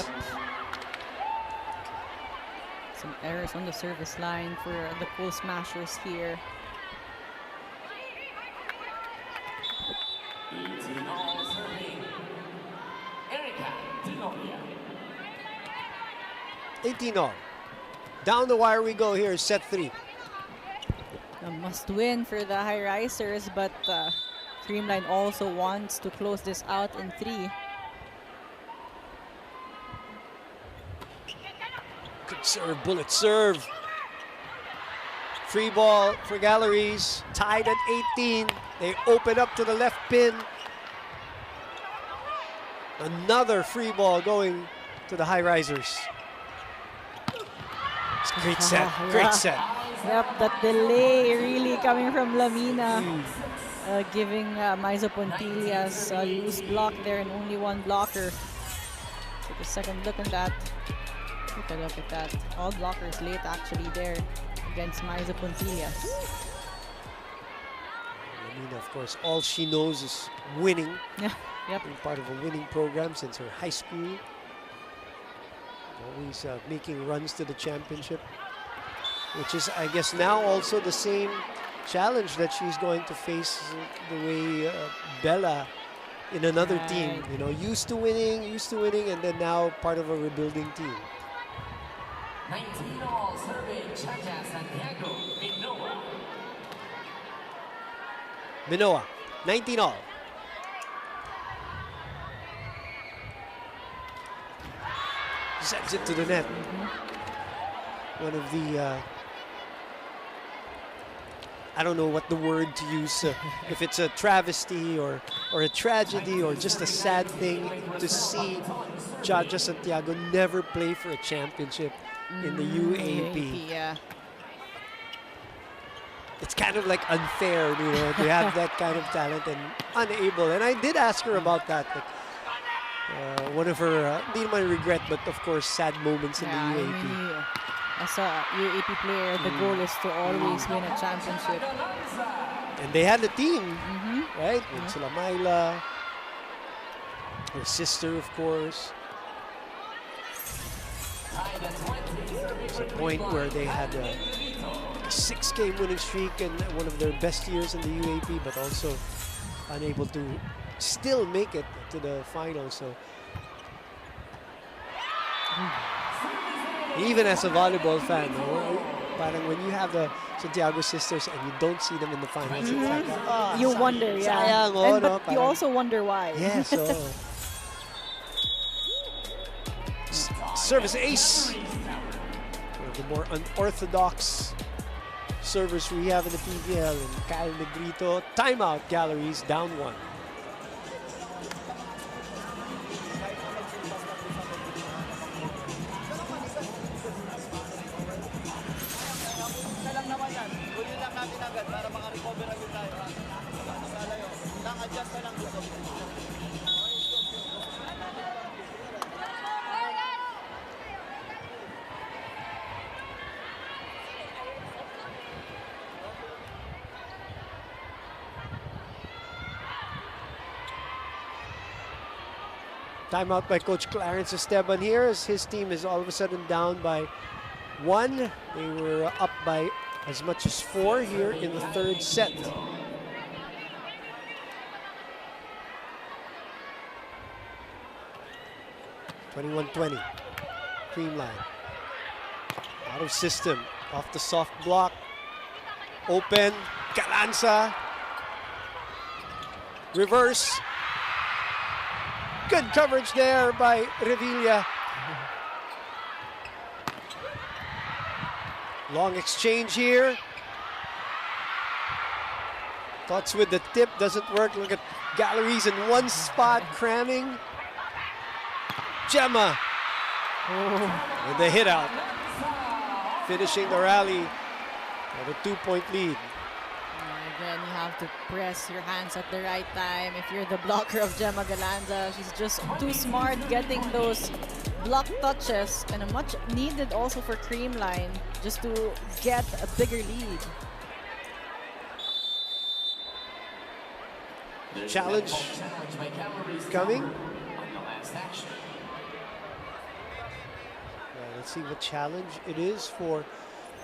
S3: Some errors on the service line for the Cool Smashers here.
S2: 18-all. Down the wire we go here, set 3.
S3: A must win for the high risers, but Creamline also wants to close this out in 3.
S2: Good serve, bullet serve. Free ball for Galleries, tied at 18. They open up to the left pin. Another free ball going to the high risers. It's a great set, great set.
S3: Yep, that delay really coming from Lamina, giving Maiza Pontillas a loose block there and only one blocker. Take a second look at that. Take a look at that. All blockers late actually there against Maiza Pontillas.
S2: Lamina, of course, all she knows is winning.
S3: Yeah, yep.
S2: Being part of a winning program since her high school. Always making runs to the championship, which is, I guess, now also the same challenge that she's going to face the way Bella in another team. You know, used to winning, and then now part of a rebuilding team.
S9: 19-all serving Chacha Santiago Minoa.
S2: Minoa, 19-all. Sends it to the net. One of the, I don't know what the word to use, if it's a travesty or a tragedy or just a sad thing to see Jaja Santiago never play for a championship in the UAP.
S3: Yeah.
S2: It's kind of like unfair, you know, to have that kind of talent and unable. And I did ask her about that. One of her, hindi naman regret, but of course sad moments in the UAP.
S3: I mean, as a UAP player, the goal is to always win a championship.
S2: And they had a team, right? With Sila Myla, her sister, of course. There's a point where they had a 6-game winning streak and one of their best years in the UAP, but also unable to still make it to the final. So even as a volleyball fan, parang when you have the Santiago sisters and you don't see them in the finals, it's like,
S3: you wonder, yeah.
S2: sayang,
S3: But you also wonder why.
S2: Yeah, so service ace. One of the more unorthodox servers we have in the PVL, and Kyle Negrito. Timeout, Galleries, down 1. Timeout by Coach Clarence Esteban here as his team is all of a sudden down by 1. They were up by as much as 4 here in the third set. (21-20). Creamline. Out of system. Off the soft block. Open. Galanza. Reverse. Good coverage there by Revilla. Long exchange here. Thoughts with the tip doesn't work. Look at Galleries in one spot cramming. Gemma with the hit out. Finishing the rally at a 2-point lead.
S3: Again, you have to press your hands at the right time. If you're the blocker of Gemma Galanza, she's just too smart getting those block touches, and a much needed also for Creamline just to get a bigger lead.
S2: Challenge coming. Let's see what challenge it is for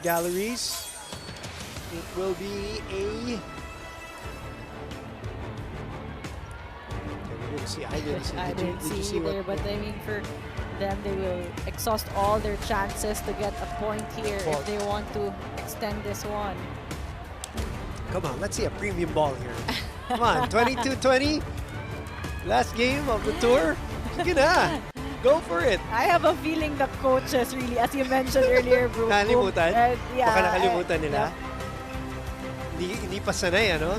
S2: Galleries. It will be a... I didn't see
S3: either, but I mean for them, they will exhaust all their chances to get a point here if they want to extend this one.
S2: Come on, let's see a premium ball here. Come on, 22-20. Last game of the tour. Sige na. Go for it.
S3: I have a feeling the coaches really, as you mentioned earlier, bro.
S2: Nakalimutan?
S3: Yeah.
S2: Baka nakalimutan nila. Hindi pa sanay, ano?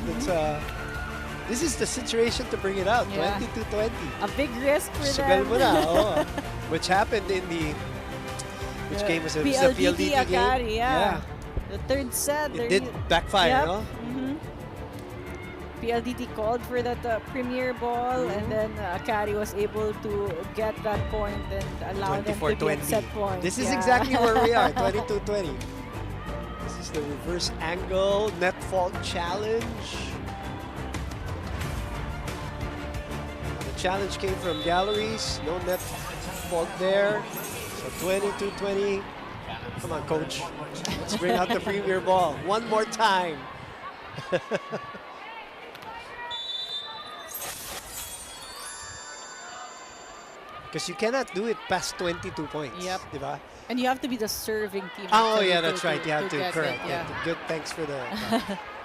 S2: This is the situation to bring it out. 22-20.
S3: A big risk for
S2: Sugal
S3: them.
S2: mo na, oh. Which happened in the... Which game was it? It was the PLDT
S3: Akari,
S2: game?
S3: Yeah. The third set.
S2: It did backfire, no?
S3: PLDT called for that premier ball, and then Akari was able to get that point and allow them to get set point.
S2: This is exactly where we are, 22-20. This is the reverse angle net fault challenge. The challenge came from Galleries, no net fault there. So 22-20. Come on, coach. Let's bring out the premier ball one more time. Because you cannot do it past 22 points.
S3: Yep.
S2: Diba?
S3: And you have to be the serving team.
S2: Oh, yeah, that's right. You have to, correct.
S3: Yeah.
S2: Good, thanks for the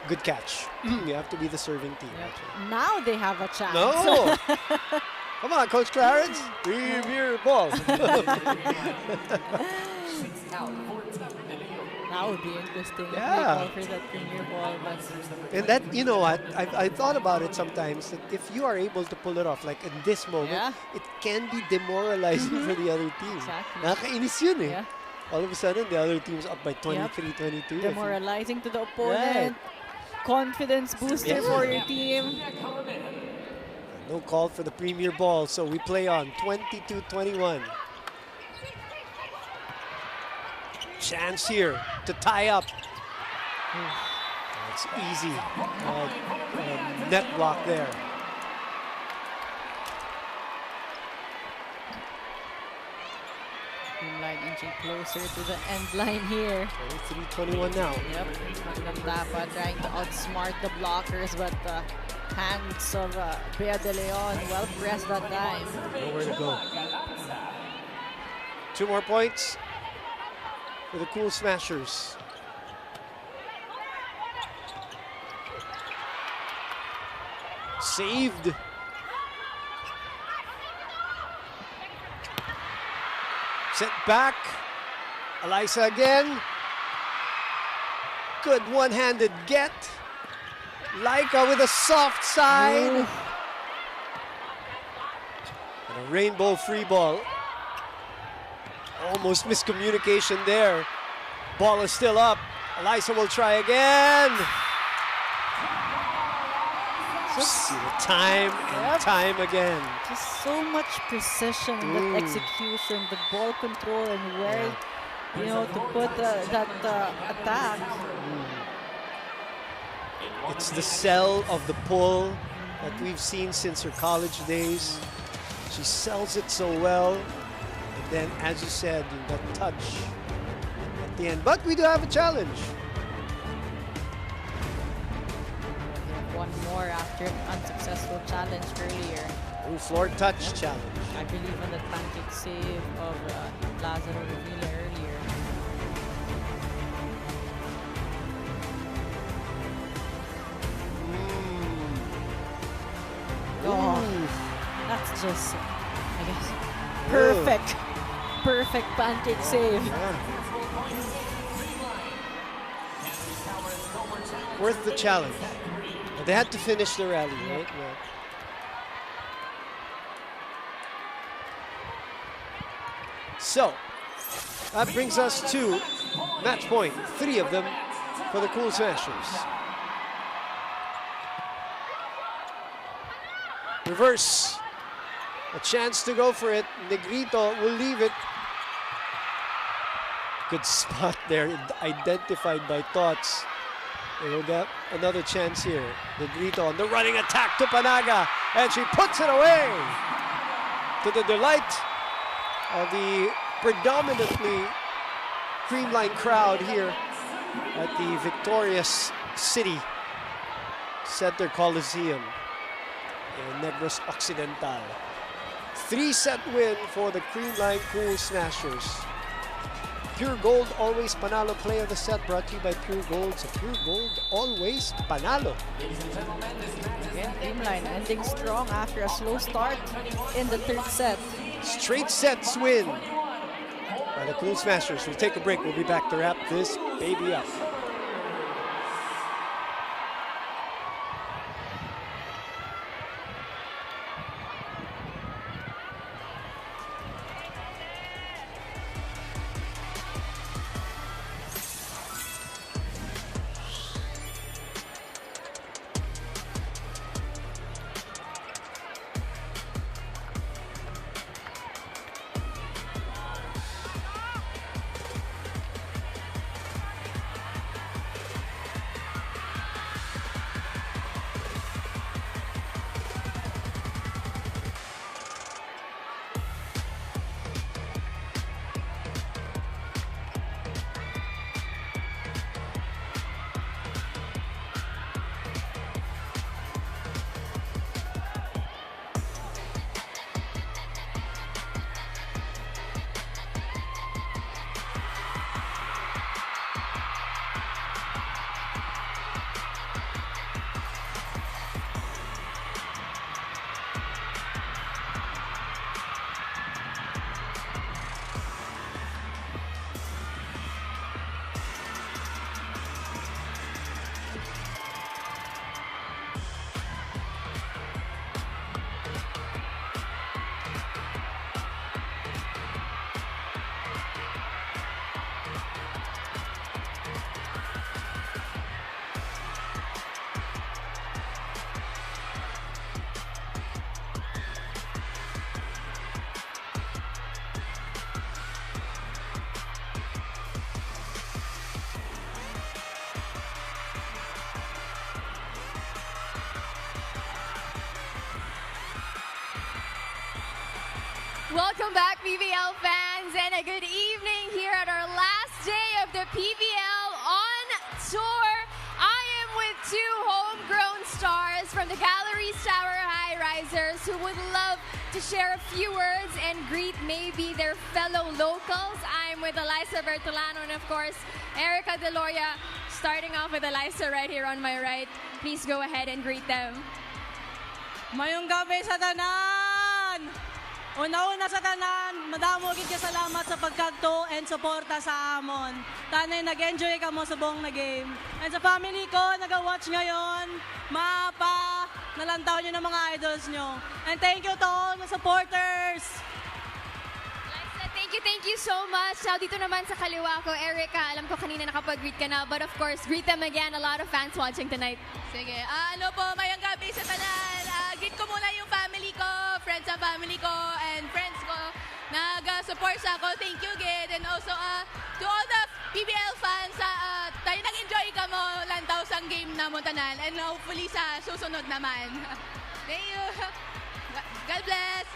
S2: good catch. You have to be the serving team.
S3: Yep.
S2: Right.
S3: Now they have a chance.
S2: No! Come on, Coach Clarence. Premier ball.
S3: That would be interesting.
S2: Yeah.
S3: For that premier ball.
S2: And that, you know what, I thought about it sometimes, that if you are able to pull it off, like in this moment, it can be demoralizing for the other team.
S3: Exactly.
S2: Nakakainis yun eh.
S3: Yeah.
S2: All of a sudden, the other team's up by 23-22.
S3: Demoralizing to the opponent. Confidence booster for your team.
S2: No call for the premier ball, so we play on 22-21. Chance here to tie up. It's easy. Net block there.
S3: Line inching closer to the end line here.
S2: 23-21 now.
S3: Yep. Magandapa trying to outsmart the blockers, but the hands of Bea De Leon well pressed that time.
S2: Nowhere to go. 2 more points for the Cool Smashers. Saved. Set back. Eliza again. Good one-handed get. Laika with a soft side. And a rainbow free ball. Almost miscommunication there. Ball is still up. Eliza will try again. Just time and time again.
S3: Just so much precision in the execution, the ball control, and where, you know, to put that attack.
S2: It's the sell of the pull that we've seen since her college days. She sells it so well. And then, as you said, that touch at the end. But we do have a challenge.
S3: One more after an unsuccessful challenge earlier.
S2: Ooh, floor touch challenge.
S3: I believe on the pancake save of Lazaro Revilla earlier. Oh, that's just, I guess, perfect. Perfect pancake save.
S2: Worth the challenge. But they had to finish the rally, right? Yeah. So, that brings us to match point. 3 of them for the Cool Smashers. Reverse. A chance to go for it. Negrito will leave it. Good spot there, identified by Tots. They will get another chance here. Negrito on the running attack to Panaga, and she puts it away to the delight of the predominantly Creamline crowd here at the Victorious City Center Coliseum in Negros Occidental. 3-set win for the Creamline Cool Smashers. Pure Gold always panalo play of the set, brought to you by Pure Gold. So Pure Gold always panalo.
S3: Again, Creamline ending strong after a slow start in the 3rd set.
S2: Straight sets win by the Cool Smashers. We'll take a break. We'll be back to wrap this baby up.
S7: Welcome back, PVL fans, and a good evening here at our last day of the PVL on tour. I am with 2 homegrown stars from the Galleries Tower High Risers who would love to share a few words and greet maybe their fellow locals. I'm with Eliza Bertolano and, of course, Erica Deloria. Starting off with Eliza right here on my right. Please go ahead and greet them.
S8: Mayong gabi sa tanan! Una-una sa tanan, madamo gid ka salamat sa pagkadto and suporta sa amon. Tanay nag-enjoy ka mo sa buong na game. And sa family ko, nag-watch ngayon, mapa, nalantaw nyo ng mga idols nyo. And thank you to all the supporters!
S7: Liza, thank you so much. Now, dito naman sa kaliwa ko, Erica, alam ko kanina nakapag-greet ka na, but of course, greet them again. A lot of fans watching tonight.
S4: Sige, ano po, mayang gabi sa tanan. Greet ko muna yung family ko, friends sa family ko, and friends ko. Nag-support sa ako. Thank you, Gid. And also, to all the PBL fans, tayo nag-enjoy ka mo lantaw sang game na mo tanan. And hopefully sa susunod naman. Thank you. God bless.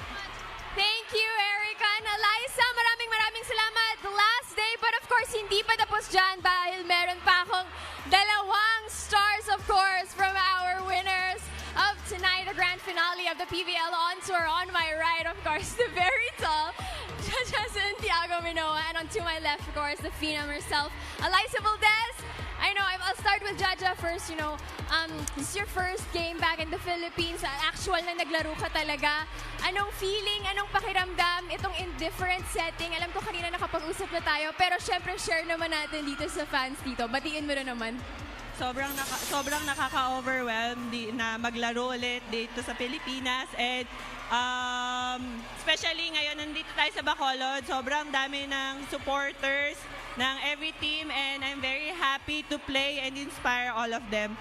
S7: Thank you, Erica and Eliza. Maraming salamat. Last day, but of course, hindi pa tapos dyan dahil meron pa akong dalawang stars, of course, from our winners of tonight, the grand finale of the PVL On Tour. On my right, of course, the very tall Santiago Minoa, and on to my left, of course, the phenom herself, Eliza Valdez. I know, I'll start with Jaja first. This is your first game back in the Philippines. Actual na naglaro ka talaga. Anong feeling, anong pakiramdam, itong indifferent setting? Alam ko kanina nakapag-usap na tayo, pero syempre share naman natin dito sa fans dito. Batiin mo na naman.
S11: Sobrang nakaka-overwhelm na maglaro ulit dito sa Pilipinas. And especially ngayon, nandito tayo sa Bacolod. Sobrang dami ng supporters ng every team, and I'm very happy to play and inspire all of them.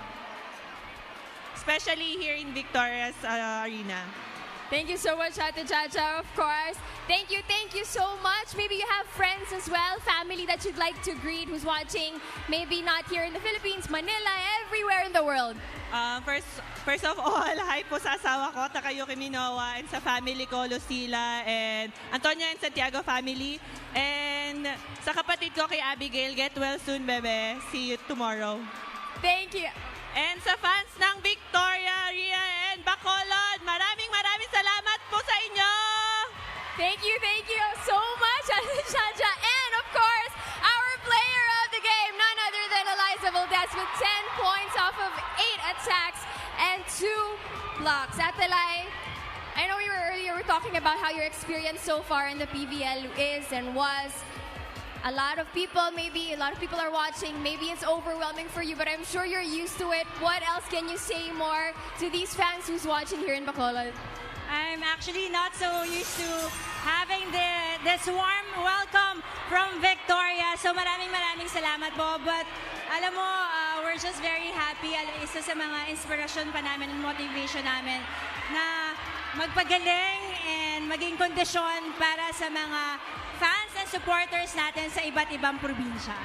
S11: Especially here in Victoria's Arena.
S7: Thank you so much, Ate Jaja, of course. Thank you so much. Maybe you have friends as well, family that you'd like to greet who's watching, maybe not here in the Philippines, Manila, everywhere in the world.
S11: First of all, hi po sa asawa ko, Takayuki Minoa, and sa family ko, Lucila, and Antonio and Santiago family. And sa kapatid ko kay Abigail, get well soon, bebe. See you tomorrow.
S7: Thank you.
S11: And sa fans ng Victoria, Ria, and Bacolod, maraming salamat po sa inyo!
S7: Thank you so much, Ate Jaja. And of course, our player of the game, none other than Eliza Valdez with 10 points off of 8 attacks and 2 blocks. Ate Lai, I know we were talking about how your experience so far in the PVL is and was. A lot of people are watching. Maybe it's overwhelming for you, but I'm sure you're used to it. What else can you say more to these fans who's watching here in Bacolod?
S12: I'm actually not so used to having this warm welcome from Victoria. So maraming salamat po. But alam mo, we're just very happy. Isa sa mga inspirasyon pa namin and motivation namin na magpagaling and maging kondisyon para sa mga fans and supporters natin sa iba't ibang probinsya.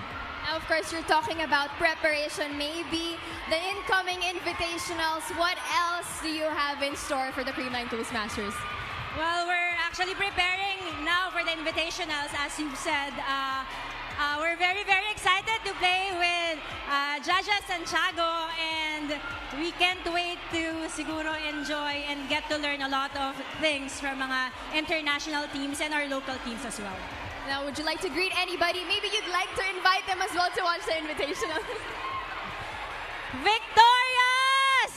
S7: Now, of course, you're talking about preparation, maybe the incoming invitationals. What else do you have in store for the CREAMLINE Toastmasters?
S12: Well, we're actually preparing now for the invitationals, as you've said. We're very excited to play with Jaja Santiago, and we can't wait to siguro enjoy and get to learn a lot of things from mga international teams and our local teams as well.
S7: Now, would you like to greet anybody? Maybe you'd like to invite them as well to watch the invitational.
S12: Victorious!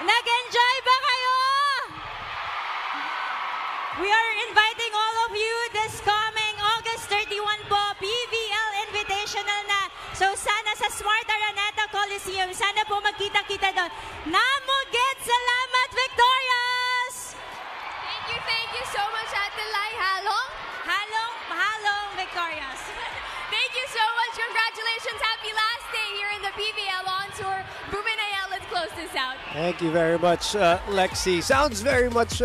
S12: Nag-enjoy ba kayo? We are inviting all of you this coming August 31 po, PVL Invitational na. So sana sa Smart Araneta Coliseum, sana po magkita-kita doon. Namugit! Salamat, Victorious!
S7: Thank you so much, Ate Lai.
S12: Halong, Victorious.
S7: Thank you so much. Congratulations. Happy last day here in the PVL On Tour. Buminaya, let's close this out.
S2: Thank you very much, Lexi. Sounds very much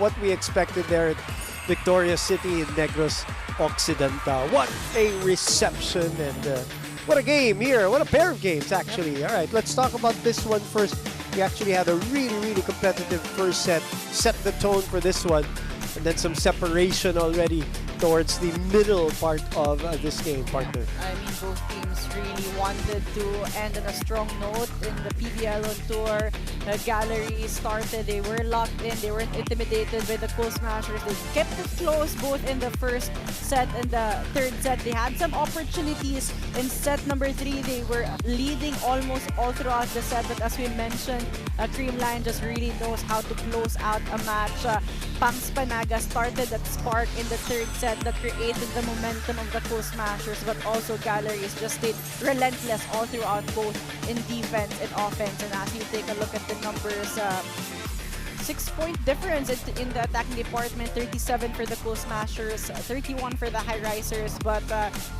S2: what we expected there at Victoria City in Negros Occidental. What a reception, and what a game here. What a pair of games, actually. All right, let's talk about this one first. We actually had a really competitive first set. Set the tone for this one. And then some separation already towards the middle part of this game, partner.
S3: I mean, both teams really wanted to end on a strong note in the PVL On Tour. The Galleries started, they were locked in, they weren't intimidated by the Toastmasters. They kept it close both in the first set and the third set. They had some opportunities in set number 3. They were leading almost all throughout the set, but as we mentioned, CREAMLINE just really knows how to close out a match. Pangs Panaga started that spark in the third set that created the momentum of the Toastmasters, but also Galleries just stayed relentless all throughout, both in defense and offense. And as you take a look at the numbers, 6-point difference in the attacking department, 37 for the Toastmasters, 31 for the High Risers, but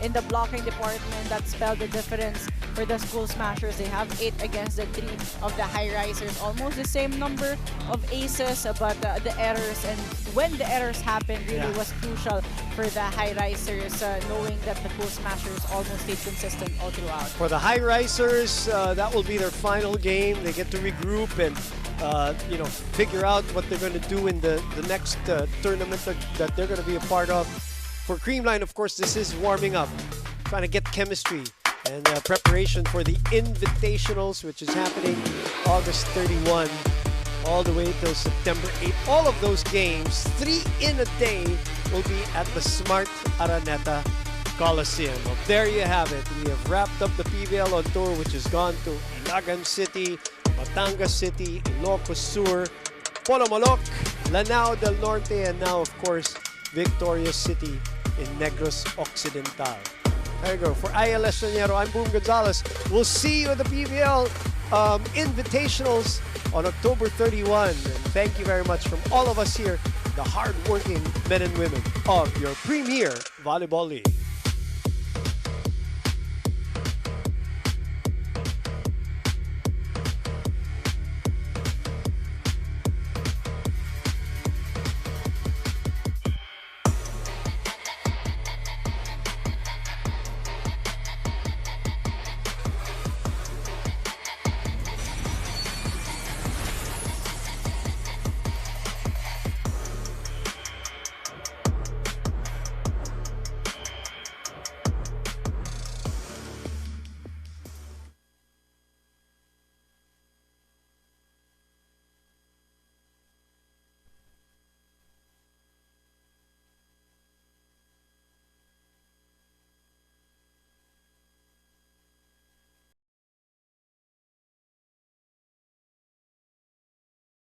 S3: in the blocking department, that spelled the difference for the School Smashers. They have 8 against the 3 of the High Risers. Almost the same number of aces, but the errors, and when the errors happened, really was crucial for the High Risers, knowing that the School Smashers almost stayed consistent all throughout.
S2: For the High Risers, that will be their final game. They get to regroup and figure out what they're going to do in the next tournament that they're going to be a part of. For CREAMLINE, of course, this is warming up, trying to get chemistry and preparation for the Invitationals, which is happening August 31 all the way till September 8. All of those games, 3 in a day, will be at the Smart Araneta Coliseum. Well, there you have it. We have wrapped up the PVL on tour, which has gone to Ilagan City, Batangas City, Ilocos Sur, Polomolok, Lanao del Norte, and now, of course, Victoria City in Negros Occidental. There you go. For ILS Sonero, I'm Boom Gonzalez. We'll see you at the PVL Invitationals on October 31. And thank you very much from all of us here, the hard-working men and women of your premier volleyball league.